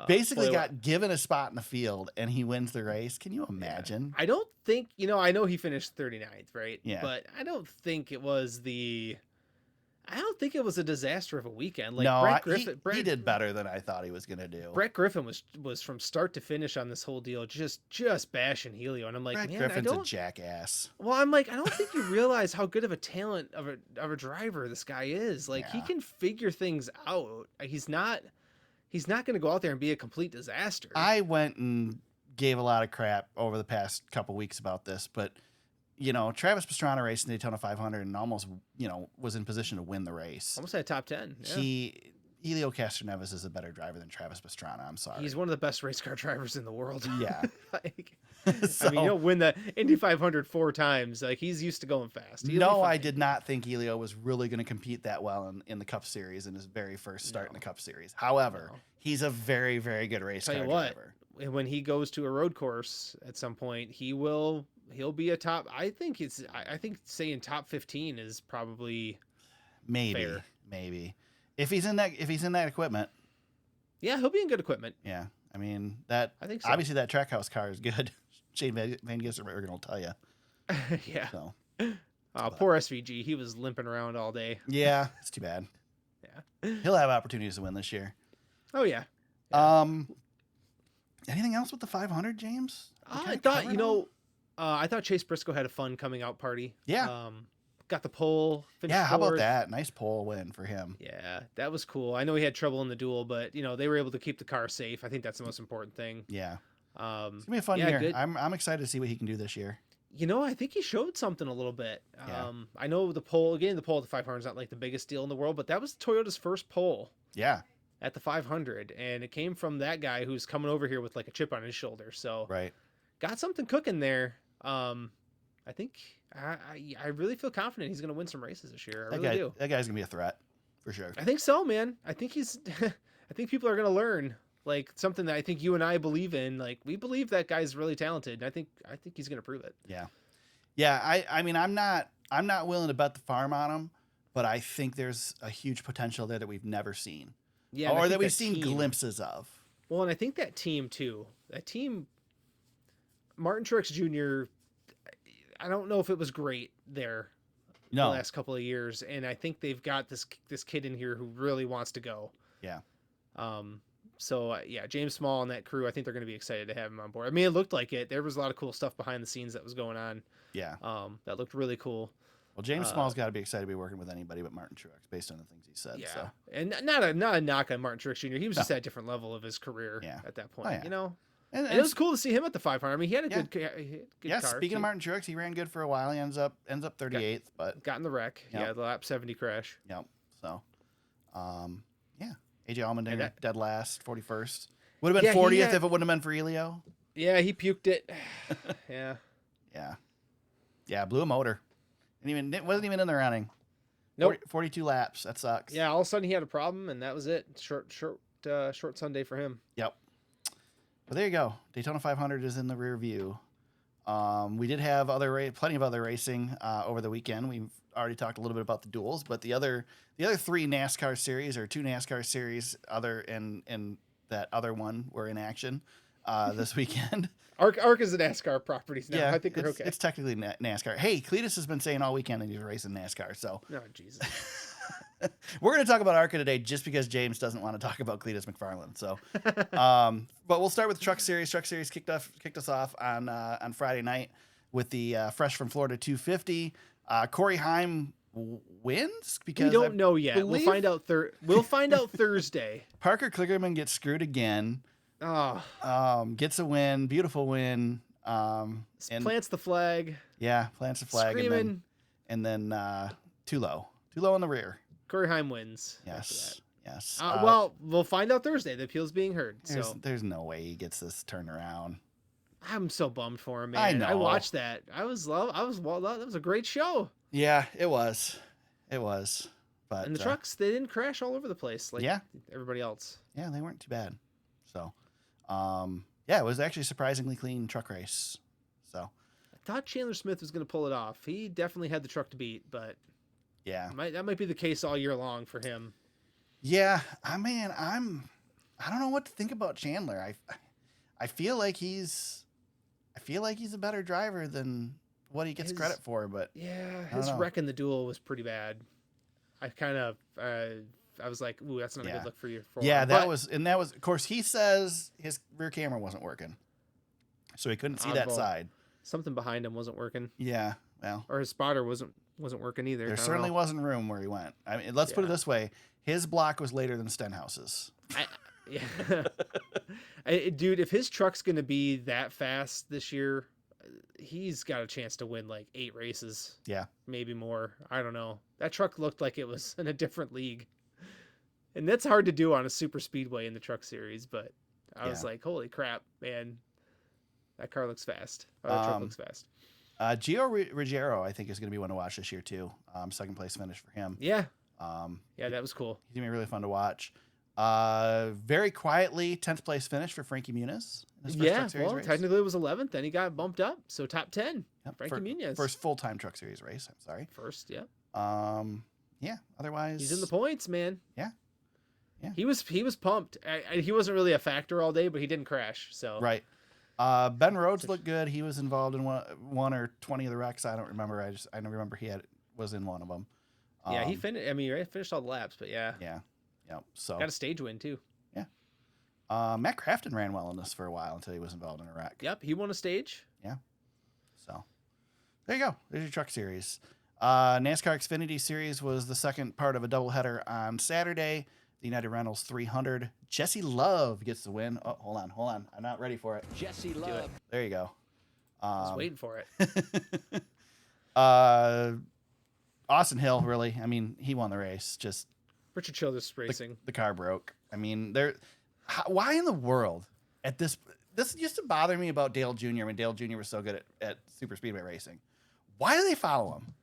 Basically got given a spot in the field, and he wins the race. Can you imagine? I don't think I know he finished 39th, right? Yeah. But I don't think it was a disaster of a weekend. Like no, Brett Griffin, he did better than I thought he was going to do. Brett Griffin was from start to finish on this whole deal, just bashing Helio, and I'm like, Brett Griffin's a jackass. Well, I'm like, I don't think you realize how good of a talent of a driver this guy is. Like, he can figure things out. He's not going to go out there and be a complete disaster. I went and gave a lot of crap over the past couple weeks about this, but. Travis Pastrana raced in the Daytona 500 and almost, was in position to win the race. Almost had a top 10. Yeah. Helio Castroneves is a better driver than Travis Pastrana. I'm sorry. He's one of the best race car drivers in the world. Yeah. I mean, he'll win the Indy 500 4 times. Like, he's used to going fast. I did not think Helio was really going to compete that well in the Cup Series in his very first start in the Cup Series. However, he's a very, very good race car driver. When he goes to a road course at some point, he'll be a top. I think saying top 15 is probably fair. Maybe if he's in that equipment. Yeah, he'll be in good equipment. Yeah, I mean that. I think so. Obviously that Trackhouse car is good. Shane Van Gisbergen will tell you. Yeah. So. Poor SVG. He was limping around all day. Yeah, it's too bad. Yeah. He'll have opportunities to win this year. Oh yeah. Anything else with the 500, James? I thought Chase Briscoe had a fun coming out party. Yeah. Got the pole. Yeah, how about that? Nice pole win for him. Yeah, that was cool. I know he had trouble in the duel, but they were able to keep the car safe. I think that's the most important thing. Yeah. It's gonna be a fun year. I'm excited to see what he can do this year. I think he showed something a little bit. Yeah. I know the pole at the 500 is not like the biggest deal in the world, but that was Toyota's first pole. Yeah. At the 500, and it came from that guy who's coming over here with like a chip on his shoulder. So Right. got something cooking there. I think I really feel confident he's going to win some races this year. I really do. That guy's gonna be a threat for sure. I think so, man. I think he's. I think people are going to learn like something that I think you and I believe in. Like we believe that guy's really talented. And I think he's going to prove it. Yeah. Yeah. I mean, I'm not willing to bet the farm on him, but I think there's a huge potential there that we've never seen. Yeah, or that we've seen glimpses of. Well, and I think that team too. Martin Truex Jr. I don't know if it was great there the last couple of years, and I think they've got this kid in here who really wants to go. Yeah. So James Small and that crew, I think they're going to be excited to have him on board. I mean, it looked like it. There was a lot of cool stuff behind the scenes that was going on. Yeah. That looked really cool. Well, James Small's got to be excited to be working with anybody but Martin Truex, based on the things he said. Yeah, so. And not a knock on Martin Truex Jr. He was just at a different level of his career at that point. And it was cool to see him at the 500. I mean, he had a good car. Speaking of Martin Truex, he ran good for a while. He ends up 38th, but got in the wreck. Yep. Yeah, the lap 70 crash. Yep. So, AJ Allmendinger dead last, 41st. Would have been 40th if it wouldn't have been for Helio. Yeah, he puked it. Yeah. Yeah, blew a motor. It wasn't even in the running. Nope. 42 laps. That sucks. Yeah, all of a sudden he had a problem, and that was it. Short Sunday for him. Yep. But there you go. Daytona 500 is in the rear view. We did have plenty of other racing over the weekend. We've already talked a little bit about the duels, but the other three NASCAR series, or two NASCAR series, and that other one were in action this weekend. ARCA is a NASCAR properties now. Yeah, I think we're okay. It's technically NASCAR. Hey, Cleetus has been saying all weekend that he's racing NASCAR. So, oh Jesus. We're going to talk about ARCA today just because James doesn't want to talk about Cleetus McFarland. So, but we'll start with the Truck Series. Truck Series kicked us off on Friday night with the Fresh from Florida 250. Corey Heim wins because we don't know yet. We'll find out. We'll find out Thursday. Parker Kligerman gets screwed again. Oh. Gets a win, beautiful win. And plants the flag. Yeah, plants the flag. Screaming. And then too low in the rear. Corey Heim wins. Yes. Well, we'll find out Thursday. The appeal's being heard. There's no way he gets this turned around. I'm so bummed for him, man. I know. I watched that. That was a great show. Yeah, it was. But and the trucks, they didn't crash all over the place like everybody else. Yeah, they weren't too bad. So, it was actually a surprisingly clean truck race. So, I thought Chandler Smith was going to pull it off. He definitely had the truck to beat, but yeah, that might be the case all year long for him. Yeah, I don't know what to think about Chandler. I feel like he's a better driver than what he gets credit for, but his wreck in the duel was pretty bad. I kind of I was like, ooh, that's not a good look for you. That was, of course, he says his rear camera wasn't working, so he couldn't see that side. Something behind him wasn't working. Yeah, well, or his spotter wasn't working either. There certainly wasn't room where he went. I mean, let's put it this way: his block was later than Stenhouse's. Dude, if his truck's gonna be that fast this year, he's got a chance to win like 8 races. Yeah, maybe more. I don't know. That truck looked like it was in a different league. And that's hard to do on a super speedway in the Truck Series, but I was like, holy crap, man. That car looks fast. That truck looks fast. Gio Ruggiero, I think, is going to be one to watch this year, too. Second place finish for him. Yeah. That was cool. He's going to be really fun to watch. Very quietly, 10th place finish for Frankie Muniz. Race. Technically it was 11th, then he got bumped up. So top 10, Frankie Muniz. First full-time Truck Series race, I'm sorry. First, yeah. Otherwise. He's in the points, man. Yeah. He was pumped. He wasn't really a factor all day, but he didn't crash. So right. Ben Rhodes looked good. He was involved in one or 20 of the wrecks. I don't remember. I don't remember he was in one of them. He finished. I mean, he finished all the laps, but yeah. So got a stage win too. Yeah. Matt Crafton ran well in this for a while until he was involved in a wreck. Yep, he won a stage. Yeah. So there you go. There's your Truck Series. NASCAR Xfinity Series was the second part of a doubleheader on Saturday. The United Rentals 300. Jesse Love gets the win. Oh, hold on. I'm not ready for it. Jesse Love. There you go. I was waiting for it. Austin Hill, really. I mean, he won the race. Just Richard Childress Racing. The car broke. I mean, why in the world at this used to bother me about Dale Jr. when Dale Jr. was so good at super speedway racing. Why do they follow him?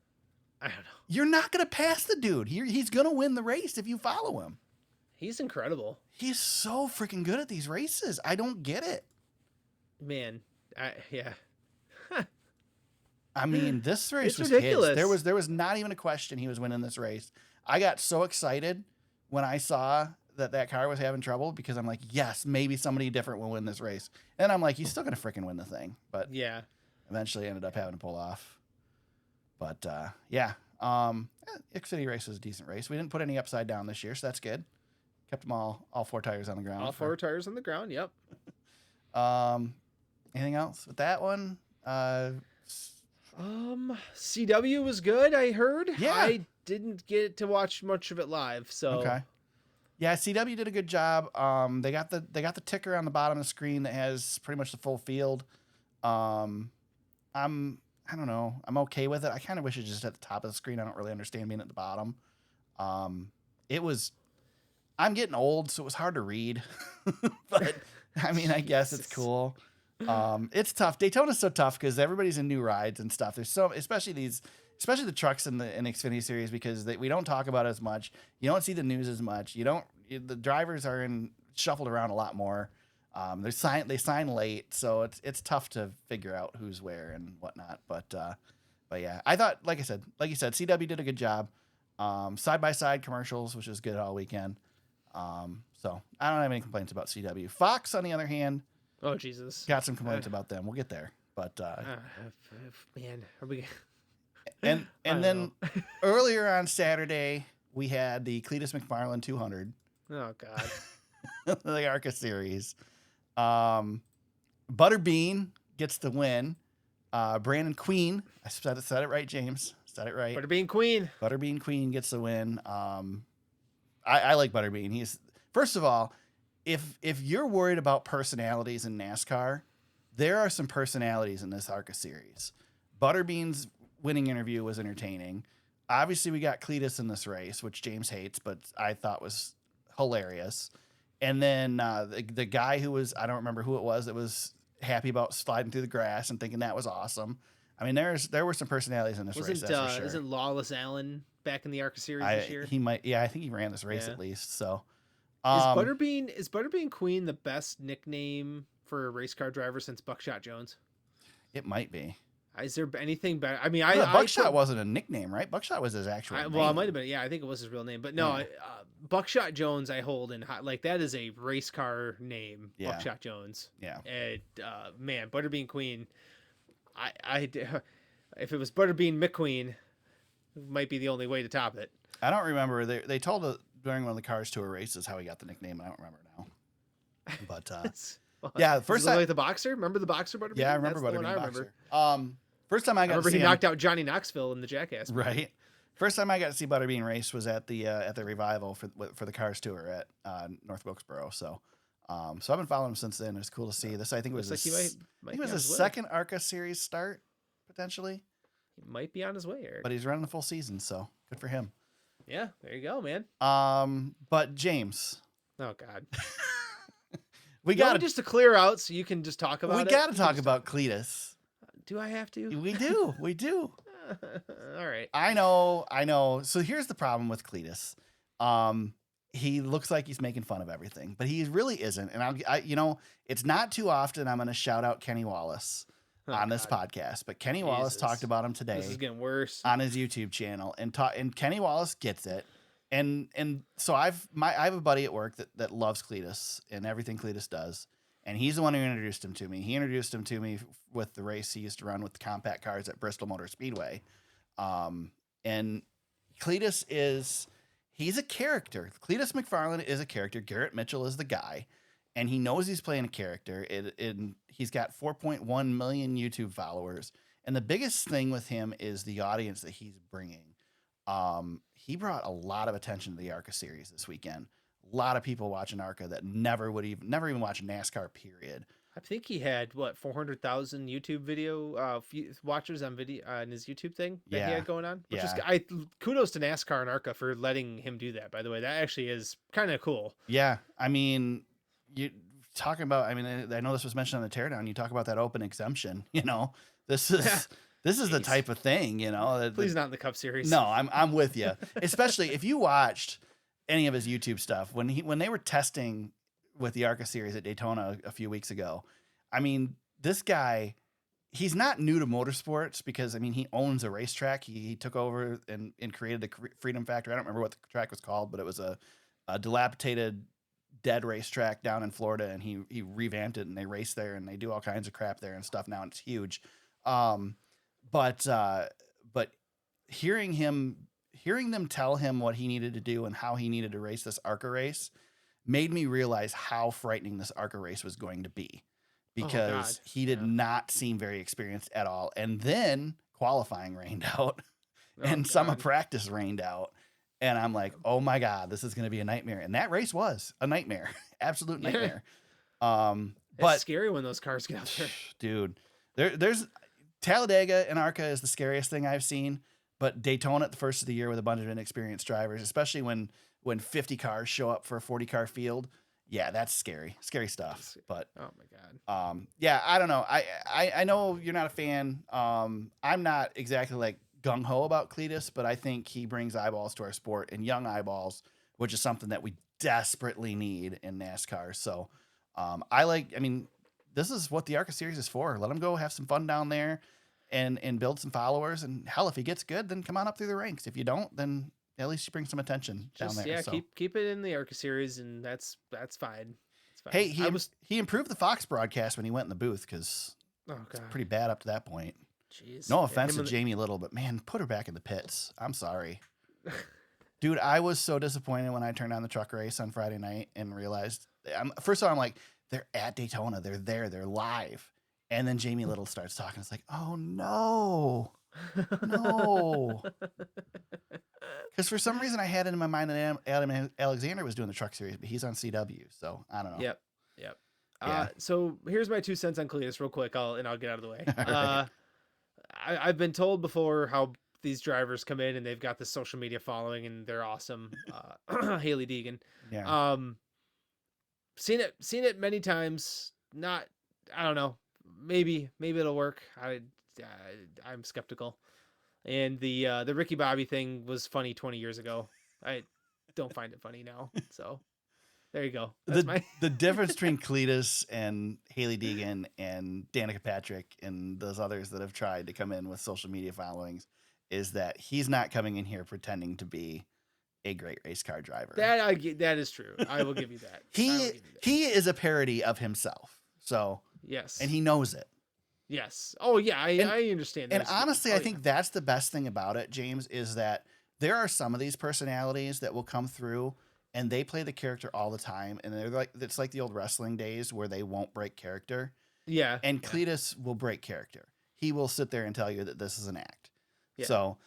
I don't know. You're not going to pass the dude. He's going to win the race if you follow him. He's incredible. He's so freaking good at these races. I don't get it. Man, yeah. I mean, this race was ridiculous. His. There was not even a question he was winning this race. I got so excited when I saw that car was having trouble because I'm like, yes, maybe somebody different will win this race. And I'm like, he's still going to freaking win the thing. But yeah, eventually ended up having to pull off. But yeah, Xfinity race was a decent race. We didn't put any upside down this year, so that's good. Kept them all 4 tires on the ground. All 4 tires on the ground. Yep. Anything else with that one? CW was good. I heard. Yeah. I didn't get to watch much of it live. So okay. Yeah, CW did a good job. They got the ticker on the bottom of the screen that has pretty much the full field. I don't know. I'm okay with it. I kind of wish it was just at the top of the screen. I don't really understand being at the bottom. I'm getting old, so it was hard to read. But I mean, I guess it's cool. It's tough. Daytona's so tough because everybody's in new rides and stuff. There's especially the trucks in the Xfinity series because we don't talk about it as much. You don't see the news as much. The drivers are shuffled around a lot more. They sign late, so it's tough to figure out who's where and whatnot. But yeah, I thought, like you said, CW did a good job. Side by side commercials, which was good all weekend. So I don't have any complaints about CW. Fox, on the other hand, oh Jesus, got some complaints about them. We'll get there, but man, are we? And then earlier on Saturday we had the Cleetus McFarland 200. Oh God. The ARCA series. Butterbean gets the win. Brandon Queen, I said it right, James. Said it right. Butterbean Queen. Butterbean Queen gets the win. I like Butterbean. He's, first of all, if you're worried about personalities in NASCAR, there are some personalities in this ARCA series. Butterbean's winning interview was entertaining. Obviously, we got Cleetus in this race, which James hates, but I thought was hilarious. And then the guy who was, I don't remember who it was, that was happy about sliding through the grass and thinking that was awesome. I mean, there were some personalities in this race, that's for sure. Isn't Lawless Allen back in the ARCA series this year? He might, yeah, I think he ran this race at least. So, is Butterbean Queen the best nickname for a race car driver since Buckshot Jones? It might be. Is there anything better? I mean, Buckshot wasn't a nickname, right? Buckshot was his actual name. Well, it might have been. Yeah, I think it was his real name. But no, Yeah. Buckshot Jones I hold in high, like that is a race car name. Yeah. Buckshot Jones. Yeah. And man, Butterbean Queen. If it was Butterbean McQueen, it might be the only way to top it. I don't remember. They told during one of the Cars Tour races how he got the nickname. I don't remember now. But yeah, the first time, like the boxer. Remember the boxer Butterbean? Yeah, I remember Butterbean boxer. First time I got to see he him, knocked out Johnny Knoxville in the Jackass. Right. First time I got to see Butterbean race was at the revival for the Cars Tour at North Wilkesboro. So I've been following him since then. It was cool to see this. I think it was his second ARCA series start potentially. He might be on his way, Eric. But he's running the full season, so good for him. Yeah, there you go, man. But James. Oh God. We got just to clear out so you can just talk about it. We got to talk about Cleetus. Do I have to? We do. We do. All right. I know. So here's the problem with Cleetus. He looks like he's making fun of everything, but he really isn't. And it's not too often I'm going to shout out Kenny Wallace on this podcast, but Kenny Wallace talked about him today. This is getting worse on his YouTube channel, and Kenny Wallace gets it. And so I have a buddy at work that loves Cleetus and everything Cleetus does. And he's the one who introduced him to me. He introduced him to me with the race he used to run with the compact cars at Bristol Motor Speedway. And Cleetus he's a character. Cleetus McFarland is a character. Garrett Mitchell is the guy. And he knows he's playing a character. He's got 4.1 million YouTube followers. And the biggest thing with him is the audience that he's bringing. He brought a lot of attention to the ARCA series this weekend. A lot of people watching ARCA that never even watch NASCAR, period. I think he had what 400,000 YouTube video watchers on video on his YouTube thing that he had going on. Which is kudos to NASCAR and ARCA for letting him do that. By the way, that actually is kind of cool. Yeah, I mean, you talking about. I mean, I know this was mentioned on the teardown. You talk about that open exemption. You know, this is the type of thing. You know, please not in the Cup Series. No, I'm with you. Especially if you watched any of his YouTube stuff when they were testing with the ARCA series at Daytona a few weeks ago. I mean, this guy, he's not new to motorsports because, I mean, he owns a racetrack. He took over and created the Freedom Factory. I don't remember what the track was called, but it was a dilapidated, dead racetrack down in Florida, and he revamped it, and they race there, and they do all kinds of crap there and stuff now, and it's huge. But hearing them tell him what he needed to do and how he needed to race this ARCA race made me realize how frightening this ARCA race was going to be, because he did not seem very experienced at all. And then qualifying rained out and some of practice rained out. And I'm like, oh my God, this is going to be a nightmare. And that race was a nightmare, absolute nightmare. But it's scary when those cars get out there. Dude, there's Talladega and ARCA is the scariest thing I've seen, but Daytona at the first of the year with a bunch of inexperienced drivers, especially when 50 cars show up for a 40-car field. Yeah, that's scary stuff. But oh my God. Yeah, I don't know. I know you're not a fan. I'm not exactly like gung ho about Cleetus, but I think he brings eyeballs to our sport, and young eyeballs, which is something that we desperately need in NASCAR. So this is what the ARCA series is for. Let him go have some fun down there and build some followers. And hell, if he gets good, then come on up through the ranks. If you don't, then at least you bring some attention down there. Yeah, so. keep it in the ARCA series, and that's fine. It's fine. Hey, he improved the Fox broadcast when he went in the booth, because it's pretty bad up to that point. Jeez. No offense to Jamie Little, but man, put her back in the pits. I'm sorry. Dude, I was so disappointed when I turned on the truck race on Friday night and realized, first of all, I'm like, they're at Daytona. They're there. They're live. And then Jamie Little starts talking. It's like, oh, no. No. Because for some reason I had it in my mind that Adam Alexander was doing the truck series, but he's on CW. So I don't know. Yep. Yeah. So here's my 2 cents on Cleetus real quick. I'll get out of the way. I've been told before how these drivers come in and they've got this social media following and they're awesome. Haley Deegan. Yeah. Seen it many times. I don't know. Maybe it'll work. I'm skeptical. And the Ricky Bobby thing was funny 20 years ago. I don't find it funny now. So there you go. The difference between Cleetus and Haley Deegan and Danica Patrick and those others that have tried to come in with social media followings is that he's not coming in here pretending to be a great race car driver. That is true. I will give you that. He is a parody of himself. So yes, and he knows it. Yes. Oh yeah, I understand that. And honestly, I think that's the best thing about it, James, is that there are some of these personalities that will come through and they play the character all the time, and they're like, it's like the old wrestling days where they won't break character. Yeah. And Cleetus will break character. He will sit there and tell you that this is an act. Yeah. So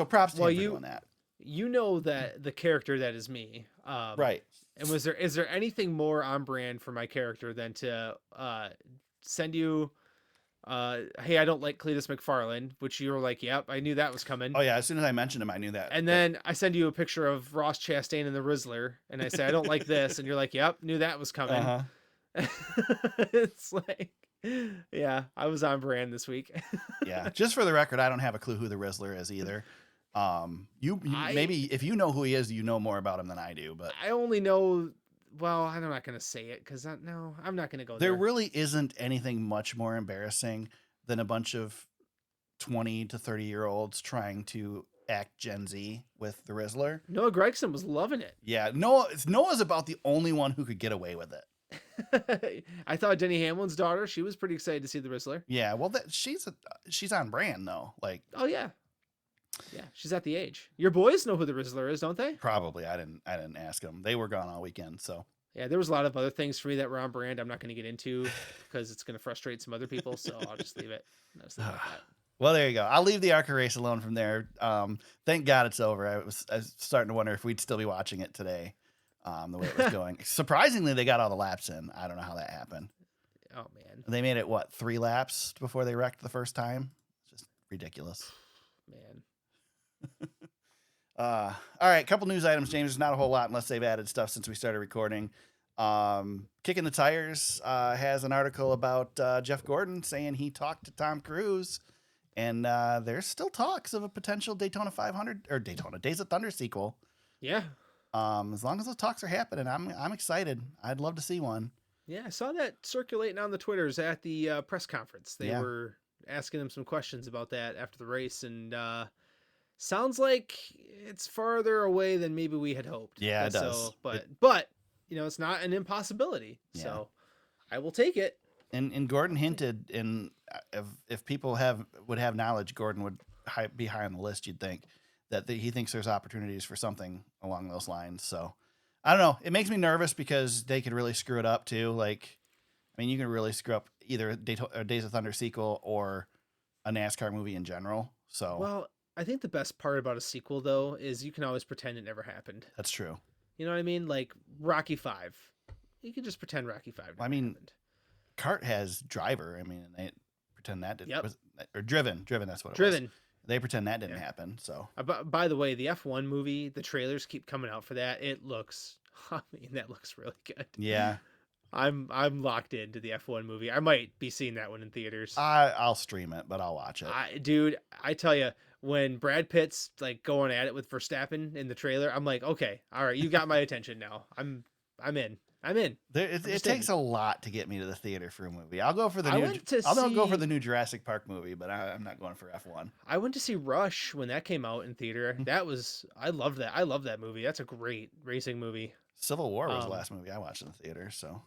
props to him for doing that. You know that the character that is me. Right. And is there anything more on brand for my character than to send you hey, I don't like Cleetus McFarland, which you were like, yep, I knew that was coming. Oh yeah, as soon as I mentioned him, I knew that. And then I send you a picture of Ross Chastain and the Rizzler, and I say, I don't like this, and you're like, yep, knew that was coming. Uh-huh. It's like, yeah, I was on brand this week. Yeah, just for the record, I don't have a clue who the Rizzler is either. Maybe if you know who he is, you know more about him than I do. But I only know. Well, I'm not going to say it because I'm not going to go there. There really isn't anything much more embarrassing than a bunch of 20 to 30-year-olds trying to act Gen Z with the Rizzler. Noah Gragson was loving it. Yeah, Noah's about the only one who could get away with it. I thought Denny Hamlin's daughter, she was pretty excited to see the Rizzler. Yeah, well, she's on brand though. Like, oh yeah. Yeah, she's at the age. Your boys know who the Rizzler is, don't they? Probably. I didn't ask them. They were gone all weekend, so. Yeah, there was a lot of other things for me that were on brand. I'm not going to get into because it's going to frustrate some other people, so I'll just leave it. Well, there you go. I'll leave the ARCA race alone from there. Thank God it's over. I was starting to wonder if we'd still be watching it today, the way it was going. Surprisingly, they got all the laps in. I don't know how that happened. Oh man, They made it what 3 laps before they wrecked the first time. It's just ridiculous. man. All right, couple news items, James. There's not a whole lot unless they've added stuff since we started recording. Kicking the Tires has an article about Jeff Gordon saying he talked to Tom Cruise, and there's still talks of a potential Daytona 500 or Daytona Days of Thunder sequel. Yeah. As long as those talks are happening, I'm excited. I'd love to see one. Yeah, I saw that circulating on the Twitters at the press conference. They were asking him some questions about that after the race, and sounds like it's farther away than maybe we had hoped. Yeah, it does. So, but you know, it's not an impossibility. Yeah. So I will take it. And Gordon hinted, and if people would have knowledge, Gordon would be high on the list. You'd think that he thinks there's opportunities for something along those lines. So I don't know. It makes me nervous because they could really screw it up too. Like, I mean, you can really screw up either Days of Thunder sequel or a NASCAR movie in general. So well, I think the best part about a sequel though is you can always pretend it never happened. That's true. You know what I mean? Like Rocky V, you can just pretend Rocky V. I mean, happened. Kart has Driver. I mean, they pretend that didn't. Yep. Or Driven. That's what it was. Driven. They pretend that didn't happen. So, by the way, the F1 movie, the trailers keep coming out for that. It looks, I mean, that looks really good. Yeah. I'm locked into the F1 movie. I might be seeing that one in theaters. I'll stream it, but I'll watch it. Dude, I tell you, when Brad Pitt's like going at it with Verstappen in the trailer, I'm like, okay, all right, you got my attention now. I'm in. It takes a lot to get me to the theater for a movie. I'll go for the go for the new Jurassic Park movie, but I'm not going for F1. I went to see Rush when that came out in theater. I loved that. I love that movie. That's a great racing movie. Civil War was the last movie I watched in the theater, so.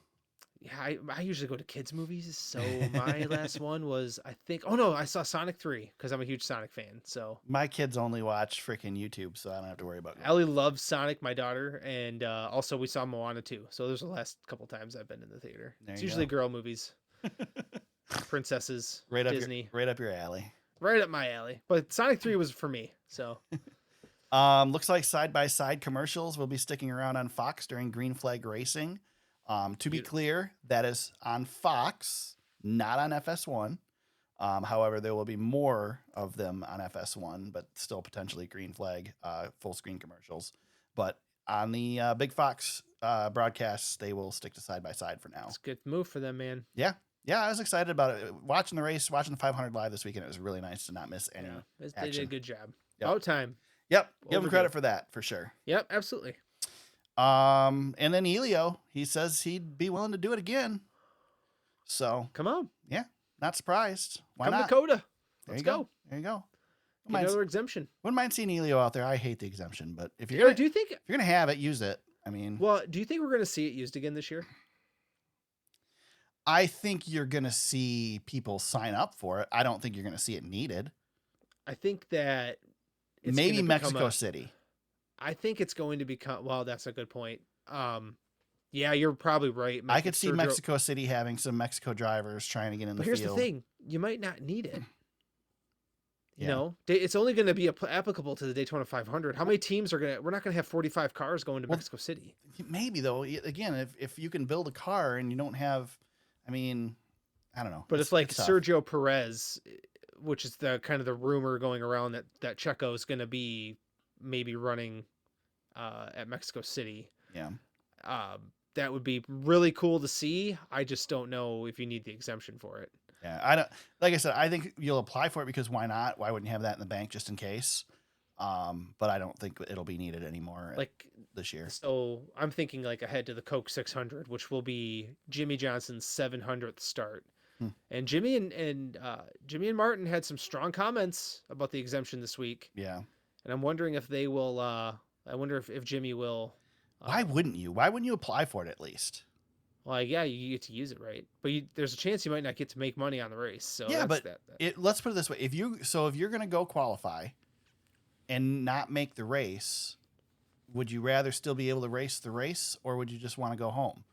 Yeah, I usually go to kids movies, so my last one was, I saw Sonic 3 because I'm a huge Sonic fan. So my kids only watch freaking YouTube, so I don't have to worry about it. Ellie loves Sonic, my daughter, and also we saw Moana 2. So those are the last couple times I've been in the theater. It's usually girl movies, princesses, Disney, right up your alley, right up my alley. But Sonic 3 was for me. So looks like side-by-side commercials will be sticking around on Fox during Green Flag Racing. To be clear, that is on Fox, not on FS1. However, there will be more of them on FS1, but still potentially Green Flag full screen commercials. But on the Big Fox broadcasts, they will stick to side by side for now. It's a good move for them, man. Yeah, I was excited about it. Watching the race, watching the 500 live this weekend, it was really nice to not miss any. Yeah, they did a good job. Yep. About time. Yep, give them credit for that for sure. Yep, absolutely. And then Helio, he says he'd be willing to do it again. So come on, yeah, not surprised. Why come not? to Coda. Let's go. There you go. Get another exemption. Wouldn't mind seeing Helio out there. I hate the exemption, but if you're do you think if you're gonna have it, use it. I mean, well, do you think we're gonna see it used again this year? I think you're gonna see people sign up for it. I don't think you're gonna see it needed. I think that maybe Mexico City. I think it's going to become. Well, that's a good point. Yeah, you're probably right. I could see Mexico City having some Mexico drivers trying to get in the field. But here's the thing: you might not need it. You know, it's only going to be applicable to the Daytona 500. How many teams are going to? We're not going to have 45 cars going to Mexico City. Maybe though. Again, if you can build a car and you don't have, I mean, I don't know. But it's like Sergio Perez, which is the kind of the rumor going around that Checo is going to be maybe running at Mexico City. Yeah. That would be really cool to see. I just don't know if you need the exemption for it. Yeah, I don't. Like I said, I think you'll apply for it because why not? Why wouldn't you have that in the bank just in case? But I don't think it'll be needed anymore like this year. So I'm thinking like ahead to the Coke 600, which will be Jimmy Johnson's 700th start. And Jimmy and Martin had some strong comments about the exemption this week. Yeah, and I'm wondering if they will. I wonder if Jimmy will. Why wouldn't you? Why wouldn't you apply for it at least? Well, yeah, you get to use it, right? But there's a chance you might not get to make money on the race. So yeah, but let's put it this way: if you're going to go qualify and not make the race, would you rather still be able to race the race, or would you just want to go home?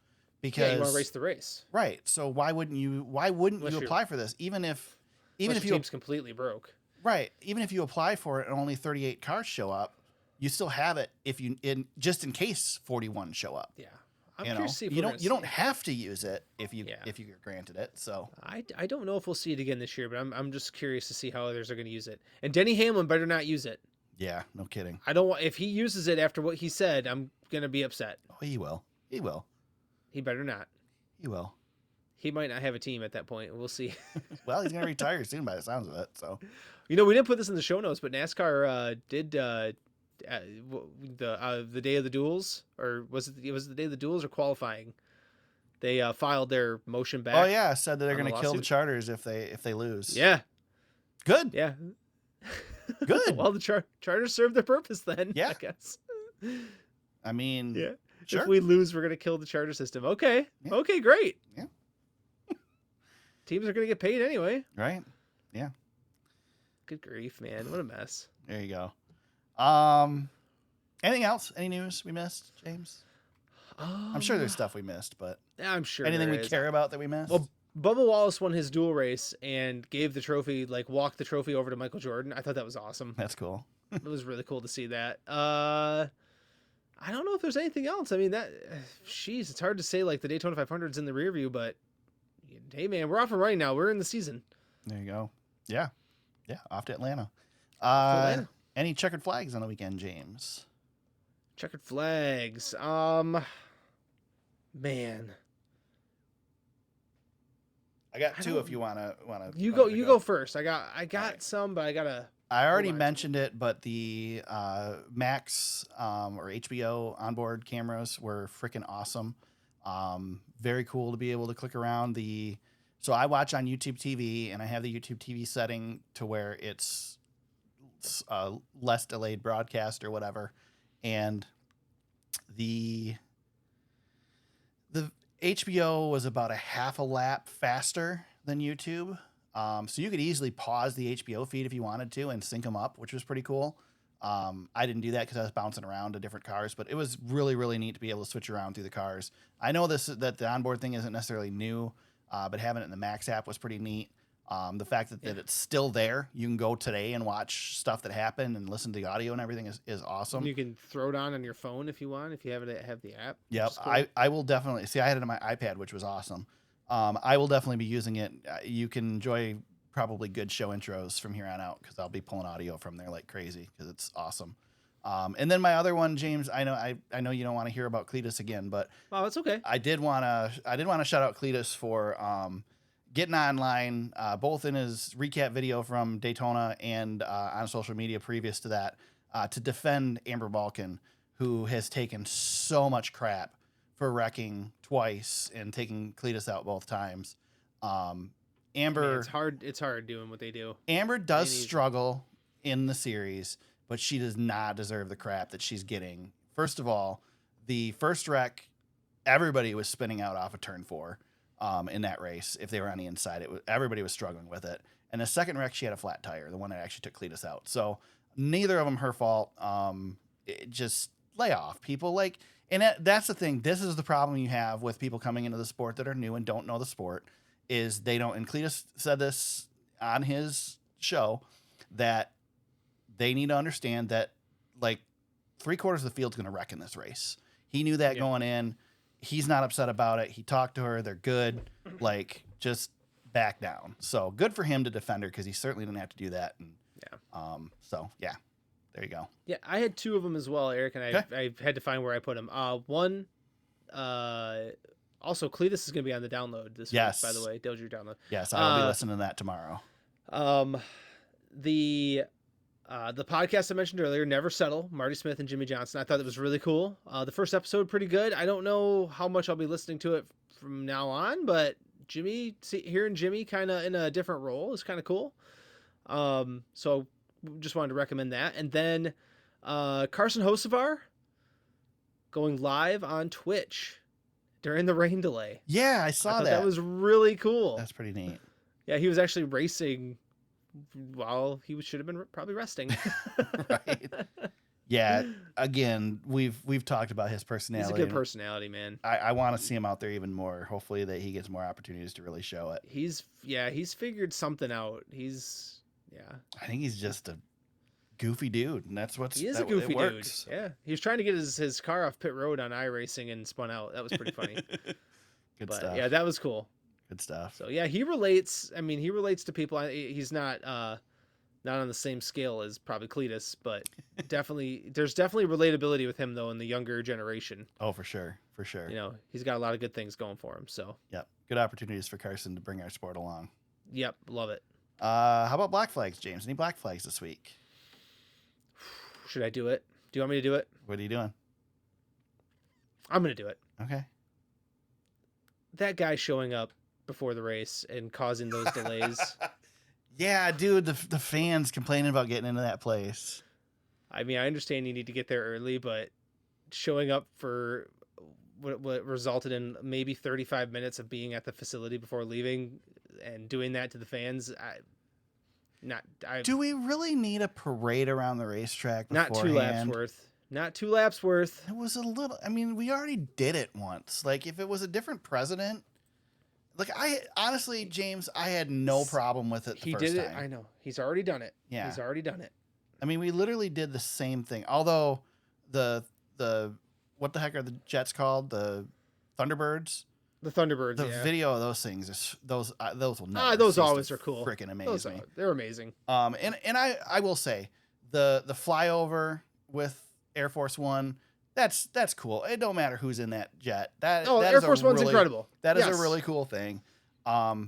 Because you want to race the race, right? So why wouldn't you? Why wouldn't you apply for this? Even if your team's completely broke, right? Even if you apply for it and only 38 cars show up, you still have it just in case 41 show up. Yeah. I'm curious to see if you don't have to use it if you get granted it. So I don't know if we'll see it again this year, but I'm just curious to see how others are going to use it. And Denny Hamlin better not use it. Yeah, no kidding. I don't want if he uses it after what he said, I'm going to be upset. Oh, he will. He will. He better not. He will. He might not have a team at that point. We'll see. Well, he's going to retire soon by the sounds of it. So, we didn't put this in the show notes, but NASCAR did the day of the duels, or was it the day of the duels or qualifying? They filed their motion back. Oh yeah, said that they're going to kill the charters if they lose. Yeah. Good. Yeah. Good. Well, the charters served their purpose then. Yeah. I guess. I mean, yeah. Sure. If we lose, we're going to kill the charter system. Okay. Yeah. Okay, great. Yeah. Teams are going to get paid anyway. Right. Yeah. Good grief, man. What a mess. There you go. Anything else? Any news we missed, James? I'm sure there's stuff we missed, but I'm sure anything we care about that we missed? Well, Bubba Wallace won his dual race and gave the trophy, walked the trophy over to Michael Jordan. I thought that was awesome. That's cool. It was really cool to see that. I don't know if there's anything else. I mean, it's hard to say, the Daytona 500's in the rear view, but hey, man, we're off and running now. We're in the season. There you go. Yeah. Yeah, off to Atlanta. Any checkered flags on the weekend, James? Checkered flags. Man. I got two if you wanna You go first. I got some, but I already mentioned it, but the Max or HBO onboard cameras were freaking awesome. Very cool to be able to click around so I watch on YouTube TV, and I have the YouTube TV setting to where it's less delayed broadcast or whatever, and the HBO was about a half a lap faster than YouTube. So you could easily pause the HBO feed if you wanted to and sync them up, which was pretty cool. I didn't do that because I was bouncing around to different cars, but it was really, really neat to be able to switch around through the cars. I know that the onboard thing isn't necessarily new, but having it in the Max app was pretty neat. The fact that it's still there, you can go today and watch stuff that happened and listen to the audio and everything is awesome. You can throw it on your phone if you want, if you have the app. Yep, cool. I will definitely see. I had it on my iPad, which was awesome. I will definitely be using it. You can enjoy probably good show intros from here on out because I'll be pulling audio from there like crazy because it's awesome. And then my other one, James, I know you don't want to hear about Cleetus again, but it's okay. I did want to shout out Cleetus for getting online, both in his recap video from Daytona and on social media previous to that, to defend Amber Balkan, who has taken so much crap for wrecking twice and taking Cleetus out both times. Amber, it's hard doing what they do. Amber does struggle in the series, but she does not deserve the crap that she's getting. First of all, the first wreck, everybody was spinning out off of turn 4 in that race. If they were on the inside, everybody was struggling with it. And the second wreck, she had a flat tire, the one that actually took Cleetus out. So neither of them her fault. Just lay off, people. And that's the thing. This is the problem you have with people coming into the sport that are new and don't know the sport, is they don't. And Cleetus said this on his show, that they need to understand that 3/4 of the field's going to wreck in this race. He knew that going in. He's not upset about it. He talked to her. They're good. Just back down. So good for him to defend her because he certainly didn't have to do that. And there you go. Yeah, I had two of them as well, Eric, and I had to find where I put them. One, also Cleetus is going to be on the download this week, by the way. Dale Drew download. Yes, I will be listening to that tomorrow. The podcast I mentioned earlier, Never Settle, Marty Smith and Jimmy Johnson. I thought that was really cool. The first episode, pretty good. I don't know how much I'll be listening to it from now on, but hearing Jimmy kind of in a different role is kind of cool. So just wanted to recommend that. And then Carson Hocevar going live on Twitch during the rain delay. Yeah, I saw that. That was really cool. That's pretty neat. Yeah, he was actually racing while he should have been probably resting. Right. Yeah. Again, we've talked about his personality. He's a good personality, man. I want to see him out there even more. Hopefully that he gets more opportunities to really show it. He's figured something out. I think he's just a goofy dude, and that's He is a goofy dude. Yeah, he was trying to get his car off pit road on iRacing and spun out. That was pretty funny. Good stuff. Yeah, that was cool. Good stuff. So yeah, he relates. I mean, he relates to people. He's not on the same scale as probably Cleetus, but there's definitely relatability with him though in the younger generation. Oh, for sure, for sure. You know, he's got a lot of good things going for him. So yep, good opportunities for Carson to bring our sport along. Yep, love it. How about black flags, James? Any black flags this week? Should I do it? Do you want me to do it? What are you doing? I'm gonna do it. Okay. That guy showing up before the race and causing those delays. Yeah, dude, the fans complaining about getting into that place. I mean, I understand you need to get there early, but showing up for what resulted in maybe 35 minutes of being at the facility before leaving and doing that to the fans, do we really need a parade around the racetrack beforehand? Not 2 laps worth. Not 2 laps worth. It was a little, I mean, we already did it once. Like, if it was a different president, like, honestly, James, I had no problem with it the first time. He did it, I know. He's already done it. Yeah. He's already done it. I mean, we literally did the same thing. Although, the what the heck are the jets called? The Thunderbirds? The Thunderbirds, the yeah. video of those things, those will never. Those always are cool. Freaking amaze me. They're amazing. And I will say, the flyover with Air Force One, that's cool. It don't matter who's in that jet. That Air Force One's incredible. That is a really cool thing.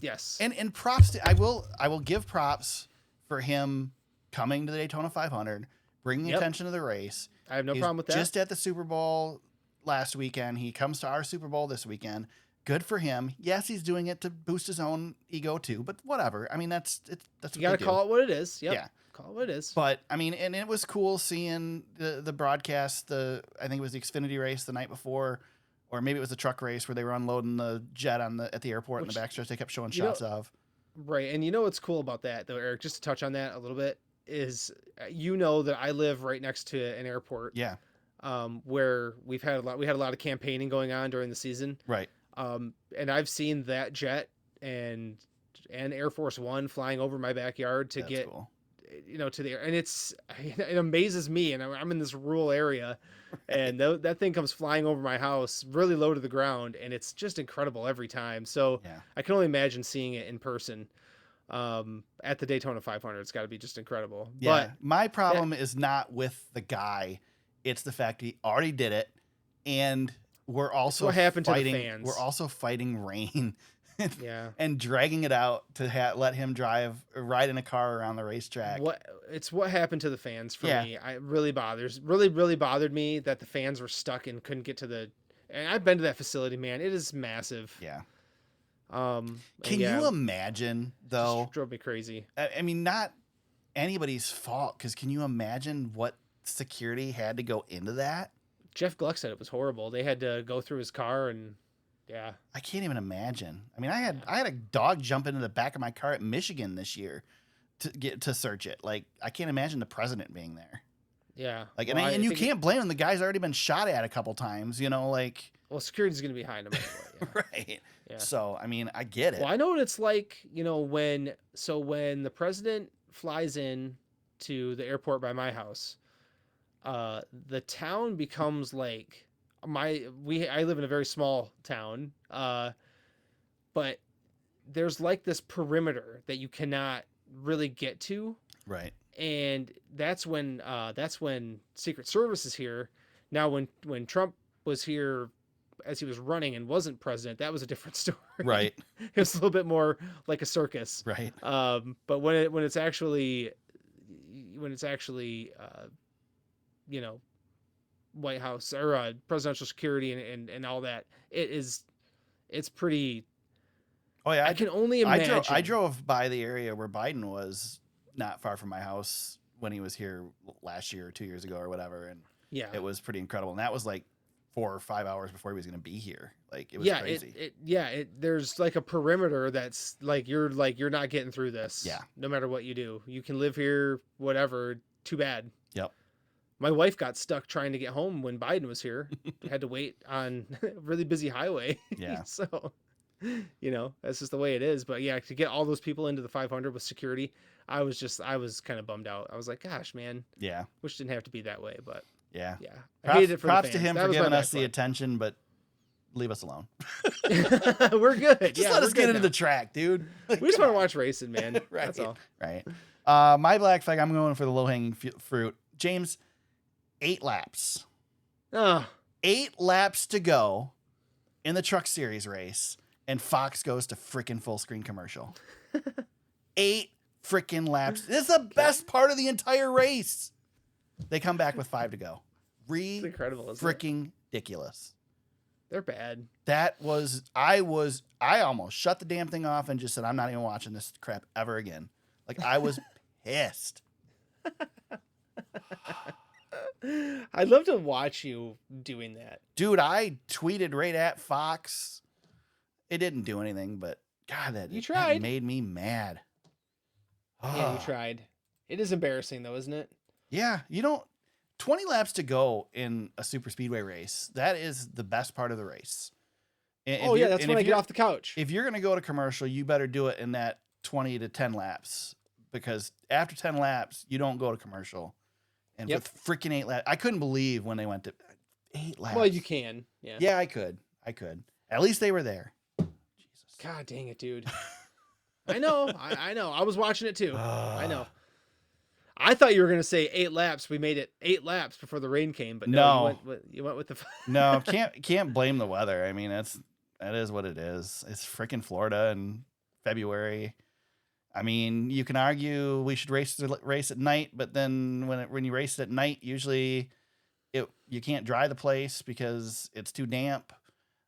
Yes. And props to, I will give props for him coming to the Daytona 500, bringing attention to the race. I have no problem with that. Just at the Super Bowl last weekend, he comes to our Super Bowl this weekend. Good for him. Yes, he's doing it to boost his own ego too, but whatever. I mean, that's what you got to call it what it is. Yep. Yeah. Call it what it is. But I mean, and it was cool seeing the broadcast. I think it was the Xfinity race the night before, or maybe it was the truck race where they were unloading the jet at the airport in the backstretch. They kept showing shots of. Right, and you know what's cool about that though, Eric? Just to touch on that a little bit is, that I live right next to an airport. Yeah. Where we had a lot of campaigning going on during the season. Right. And I've seen that jet and Air Force One flying over my backyard to get, cool. To the air. And it amazes me. And I'm in this rural area and that thing comes flying over my house really low to the ground. And it's just incredible every time. So I can only imagine seeing it in person, at the Daytona 500. It's gotta be just incredible. Yeah. But my problem is not with the guy. It's the fact he already did it. And we're also what happened fighting, to the fans. We're also fighting rain, and dragging it out to let him ride in a car around the racetrack. What happened to the fans for me? It really bothered me that the fans were stuck and couldn't get to the. And I've been to that facility, man. It is massive. Yeah. Can you imagine though? Just drove me crazy. I mean, not anybody's fault, because can you imagine what security had to go into that? Jeff Gluck said it was horrible. They had to go through his car and I can't even imagine. I mean, I had a dog jump into the back of my car at Michigan this year to search it. Like, I can't imagine the president being there. Yeah. Like, and you can't blame him. The guy's already been shot at a couple times, like. Well, security's going to be behind him anyway. Right. Yeah. So, I mean, I get it. Well, I know what it's like, when the president flies in to the airport by my house, the town becomes like I live in a very small town, but there's like this perimeter that you cannot really get to. Right. And that's when Secret Service is here. Now, when Trump was here as he was running and wasn't president, that was a different story. Right. It was a little bit more like a circus. Right. But when it's actually White House or presidential security and all that, it's pretty. Oh yeah, I can only imagine. I drove by the area where Biden was, not far from my house, when he was here last year or 2 years ago or whatever, and it was pretty incredible. And that was like 4 or 5 hours before he was going to be here. Like, it was crazy. There's like a perimeter that's like you're not getting through this. Yeah. No matter what you do, you can live here, whatever. Too bad. Yep. My wife got stuck trying to get home when Biden was here. Had to wait on a really busy highway. Yeah. So. You know, that's just the way it is. But yeah, to get all those people into the 500 with security, I was kind of bummed out. I was like, gosh, man, Yeah. wish it didn't have to be that way. But Yeah. yeah, I hated it for the Props to fans. him That for was my giving us backflip. the attention, but leave us alone. We're good. Just let us get into the track, dude. We just want to watch racing, man. Right. That's all. Right. My black flag, I'm going for the low-hanging fruit. James, 8 laps. Oh, 8 laps to go in the Truck Series race, and Fox goes to freaking full screen commercial. 8 freaking laps. This is the best part of the entire race. They come back with 5 to go. it's incredible. Isn't it? Freaking ridiculous. They're bad. That was I almost shut the damn thing off and just said, I'm not even watching this crap ever again. Like, I was pissed. I'd love to watch you doing that. Dude, I tweeted right at Fox. It didn't do anything, but God, You that tried. made me mad. Yeah, you tried. It is embarrassing though, isn't it? Yeah, 20 laps to go in a super speedway race. That is the best part of the race. Oh yeah, that's when I get off the couch. If you're going to go to commercial, you better do it in that 20 to 10 laps, because after 10 laps, you don't go to commercial. And Yep. with freaking 8 laps, I couldn't believe when they went to 8 laps. Well, you can. Yeah. Yeah, I could. At least they were there. Jesus. God dang it, dude. I know. I know. I was watching it too. I know. I thought you were gonna say 8 laps. We made it 8 laps before the rain came, but no, you went with the. No, can't blame the weather. I mean, that is what it is. It's freaking Florida in February. I mean, you can argue we should race at night, but then when you race it at night, usually you can't dry the place because it's too damp.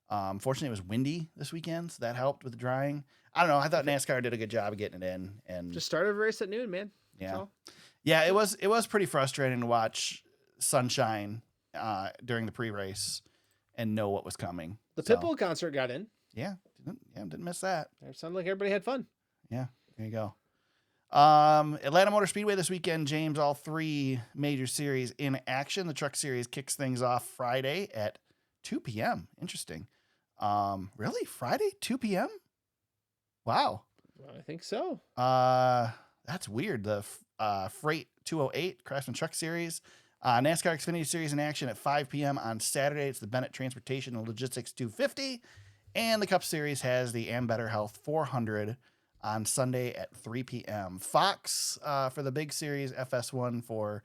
Fortunately, it was windy this weekend, so that helped with the drying. I don't know. I thought NASCAR did a good job of getting it in, and Just started a race at noon, man. yeah, yeah. It was pretty frustrating to watch sunshine during the pre-race and know what was coming. The Pitbull concert got in. Yeah, didn't miss that. It sounded like everybody had fun. Yeah, there you go. Atlanta Motor Speedway this weekend, James. All 3 major series in action. The Truck Series kicks things off Friday at 2 p.m. Interesting. Really? Friday, 2 p.m.? Wow. Well, I think so. That's weird. The Freight 208 Craftsman Truck Series. NASCAR Xfinity Series in action at 5 p.m. on Saturday. It's the Bennett Transportation and Logistics 250. And the Cup Series has the Better Health 400 on Sunday at 3 p.m. Fox for the big series, FS1 for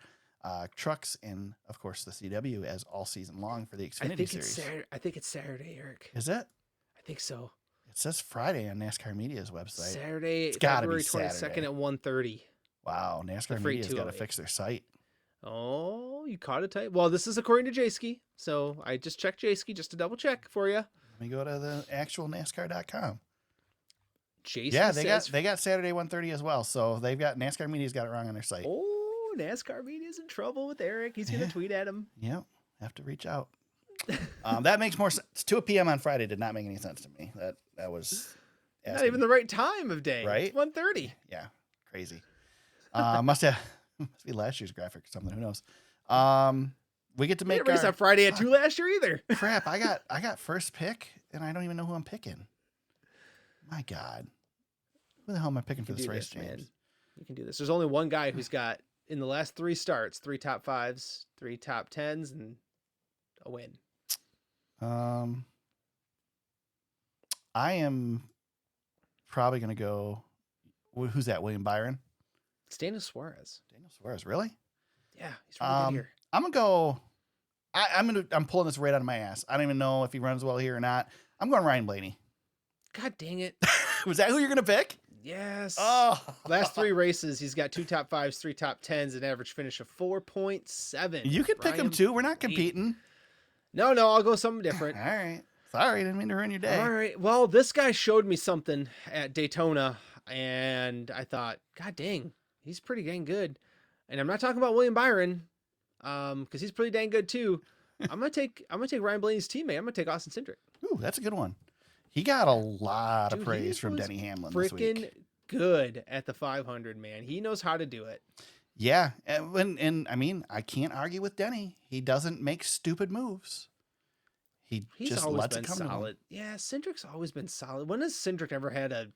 trucks, and, of course, the CW as all season long for the Xfinity Series. I think it's Saturday, Eric. Is it? I think so. It says Friday on NASCAR Media's website. Saturday, It's gotta be February 22nd Saturday. at 1:30. Wow, NASCAR Freight Media's got to 208. fix their site. Oh, you caught it tight. Well, this is according to Jayski, so I just checked Jayski just to double check for you. Let me go to the actual NASCAR.com. Jayski Yeah, says, they got Saturday 1:30 as well. So they've got NASCAR Media's got it wrong on their site. Oh, NASCAR Media's in trouble with Eric. He's gonna tweet at him. Yep, have to reach out. That makes more sense. 2 p.m. on Friday did not make any sense to me. That was Not even the right time of day. Right? It's 1:30. Yeah, crazy. Must be last year's graphic or something. Who knows? We get to We make didn't race on Friday at 2 last year either. crap. I got first pick, and I don't even know who I'm picking. My God, who the hell am I picking for this race, James? Man. You can do this. There's only one guy who's got in the last 3 starts 3 top 5s, 3 top 10s, and a win. I am probably gonna go. Who's that? William Byron. It's Daniel Suarez. Daniel Suarez. Really? Yeah, he's really good here. I'm gonna go. I'm pulling this right out of my ass. I don't even know if he runs well here or not. I'm going Ryan Blaney. God dang it. Was that who you're gonna pick? Yes. Oh, Last 3 races, he's got 2 top 5s, 3 top 10s, an average finish of 4.7. you can pick him Ryan too. We're not Blaney. competing. No, I'll go something different. All right. Sorry, didn't mean to ruin your day. All right. Well, this guy showed me something at Daytona, and I thought, God dang, he's pretty dang good. And I'm not talking about William Byron, because he's pretty dang good too. I'm gonna take Ryan Blaney's teammate. I'm gonna take Austin Cindric. Ooh, that's a good one. He got a lot of Dude, praise he from was Denny Hamlin this week. Freaking good at the 500, man. He knows how to do it. Yeah, and I mean, I can't argue with Denny. He doesn't make stupid moves. He's just always been solid. Yeah, Cindric's always been solid. When has Cindric ever had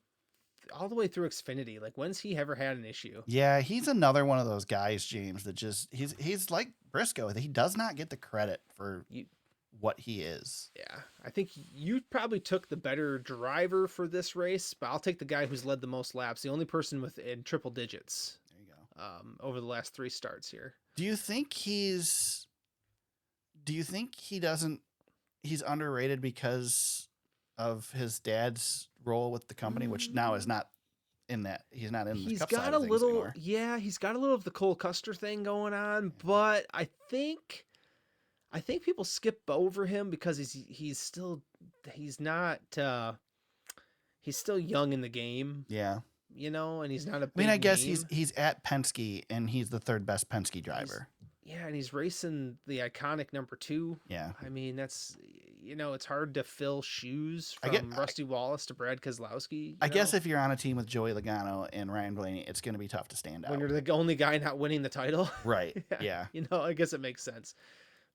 all the way through Xfinity? Like, when's he ever had an issue? Yeah, he's another one of those guys, James, that just he's like Briscoe. He does not get the credit for what he is. Yeah, I think you probably took the better driver for this race, but I'll take the guy who's led the most laps. The only person in triple digits. There you go. Over the last 3 starts here. Do you think he's underrated because of his dad's role with the company, which now is not in that. He's not in the Cup side of things anymore. Yeah, he's got a little of the Cole Custer thing going on, but I think people skip over him because he's still young in the game. Yeah. And he's not a big I mean, I guess name. he's at Penske and he's the 3rd best Penske driver. And he's racing the iconic number 2. Yeah. I mean, that's, it's hard to fill shoes from Rusty Wallace to Brad Keselowski. I guess if you're on a team with Joey Logano and Ryan Blaney, it's going to be tough to stand out. When you're the only guy not winning the title. Right. Yeah. I guess it makes sense.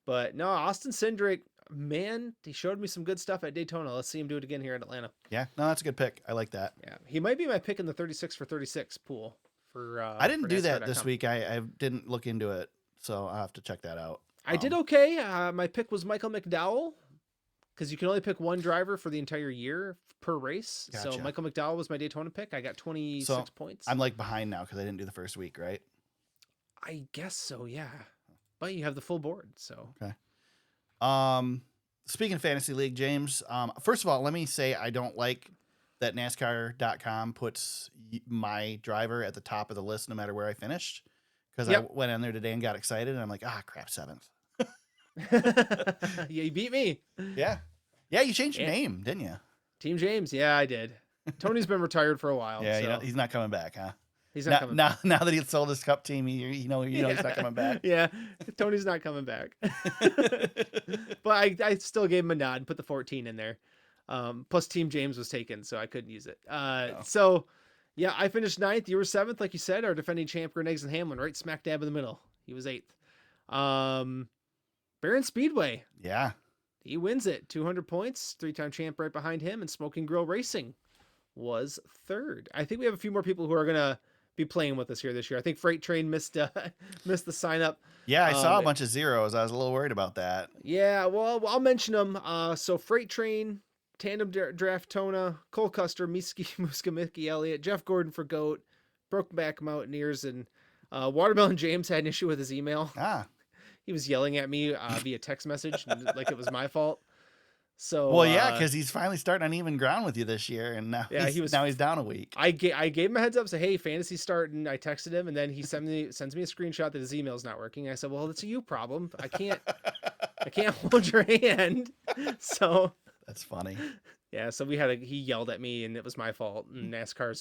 But no, Austin Cindric, man, he showed me some good stuff at Daytona. Let's see him do it again here in Atlanta. Yeah. No, that's a good pick. I like that. Yeah. He might be my pick in the 36 for 36 pool. I didn't do that this week. I didn't look into it. So I'll have to check that out. I did okay. My pick was Michael McDowell because you can only pick one driver for the entire year per race. Gotcha. So Michael McDowell was my Daytona pick. I got 26 points. I'm like behind now because I didn't do the first week, right? I guess so, yeah. But you have the full board, so. Okay. Speaking of Fantasy League, James, first of all, let me say I don't like that NASCAR.com puts my driver at the top of the list no matter where I finished. Because I went in there today and got excited, and I'm like, crap, 7th. Yeah, you beat me. Yeah. Yeah, you changed your name, didn't you? Team James, yeah, I did. Tony's been retired for a while. Yeah, so. He's not coming back, huh? He's not coming back. Now that he sold his Cup team, he's not coming back. Yeah, Tony's not coming back. But I still gave him a nod and put the 14 in there. Plus Team James was taken, so I couldn't use it. So... yeah, I finished 9th. You were 7th, like you said. Our defending champ, Eggs and Hamlin, right smack dab in the middle. He was 8th. Barron Speedway. Yeah. He wins it. 200 points. 3-time champ right behind him. And Smoking Grill Racing was 3rd. I think we have a few more people who are going to be playing with us here this year. I think Freight Train missed the sign up. Yeah, I saw a bunch of zeros. I was a little worried about that. Yeah, well, I'll mention them. So Freight Train... Tandem Draftona, Cole Custer, Muska Mickey Elliott, Jeff Gordon for GOAT, Brokeback Mountaineers, and Watermelon James had an issue with his email. He was yelling at me via text message like it was my fault. So well, yeah, because he's finally starting on even ground with you this year, and now he's down a week. I gave him a heads up, say, hey, fantasy's starting. I texted him, and then he sends me a screenshot that his email's not working. I said, well, that's a you problem. I can't hold your hand. So. That's funny. Yeah, so he yelled at me, and it was my fault, and NASCAR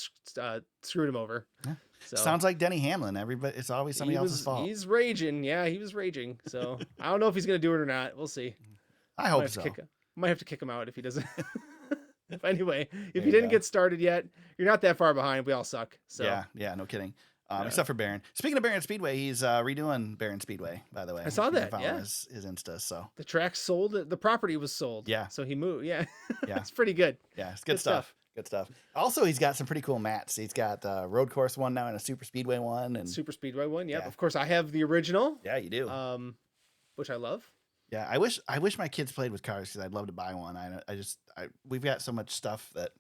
screwed him over. Yeah. So sounds like Denny Hamlin. It's always somebody else's fault. He's raging. Yeah, he was raging. So I don't know if he's gonna do it or not. We'll see. I hope so. Might have to kick him out if he doesn't. Anyway, if you didn't get started yet, you're not that far behind. We all suck. So yeah, no kidding. Except for Barron. Speaking of Barron Speedway, he's redoing Barron Speedway, by the way. I saw that, his Insta, so. The track sold, the property was sold. Yeah. So he moved, yeah. Yeah. It's pretty good. Yeah, it's good stuff. Good stuff. Also, he's got some pretty cool mats. He's got the road course one now and a super speedway one. And Super speedway one, yep. Yeah. Of course, I have the original. Yeah, you do. Which I love. Yeah, I wish my kids played with cars because I'd love to buy one. We've got so much stuff that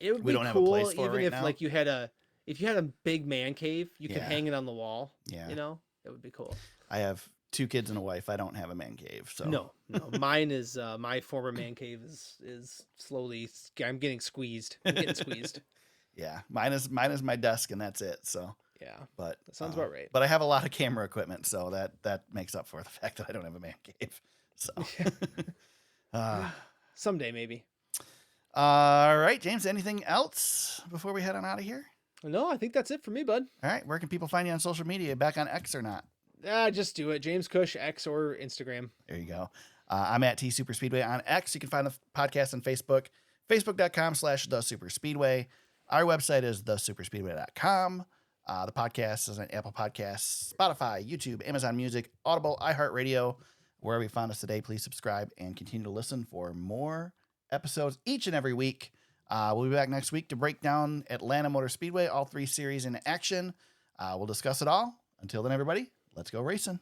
we don't have a place for even right if now. Like if you had a big man cave, you could hang it on the wall. Yeah. It would be cool. I have 2 kids and a wife. I don't have a man cave. So no. Mine is my former man cave is slowly. I'm getting squeezed. Yeah, mine is my desk and that's it. So yeah, but that sounds about right. But I have a lot of camera equipment, so that makes up for the fact that I don't have a man cave. So someday maybe. All right, James. Anything else before we head on out of here? No, I think that's it for me, bud. All right. Where can people find you on social media? Back on X or not? Just do it. James Cush, X or Instagram. There you go. I'm at T Super Speedway on X. You can find the podcast on Facebook, facebook.com/thesuperspeedway. Our website is thesuperspeedway.com. The podcast is on Apple Podcasts, Spotify, YouTube, Amazon Music, Audible, iHeartRadio. Wherever you found us today, please subscribe and continue to listen for more episodes each and every week. We'll be back next week to break down Atlanta Motor Speedway, all 3 series in action. We'll discuss it all. Until then, everybody, let's go racing.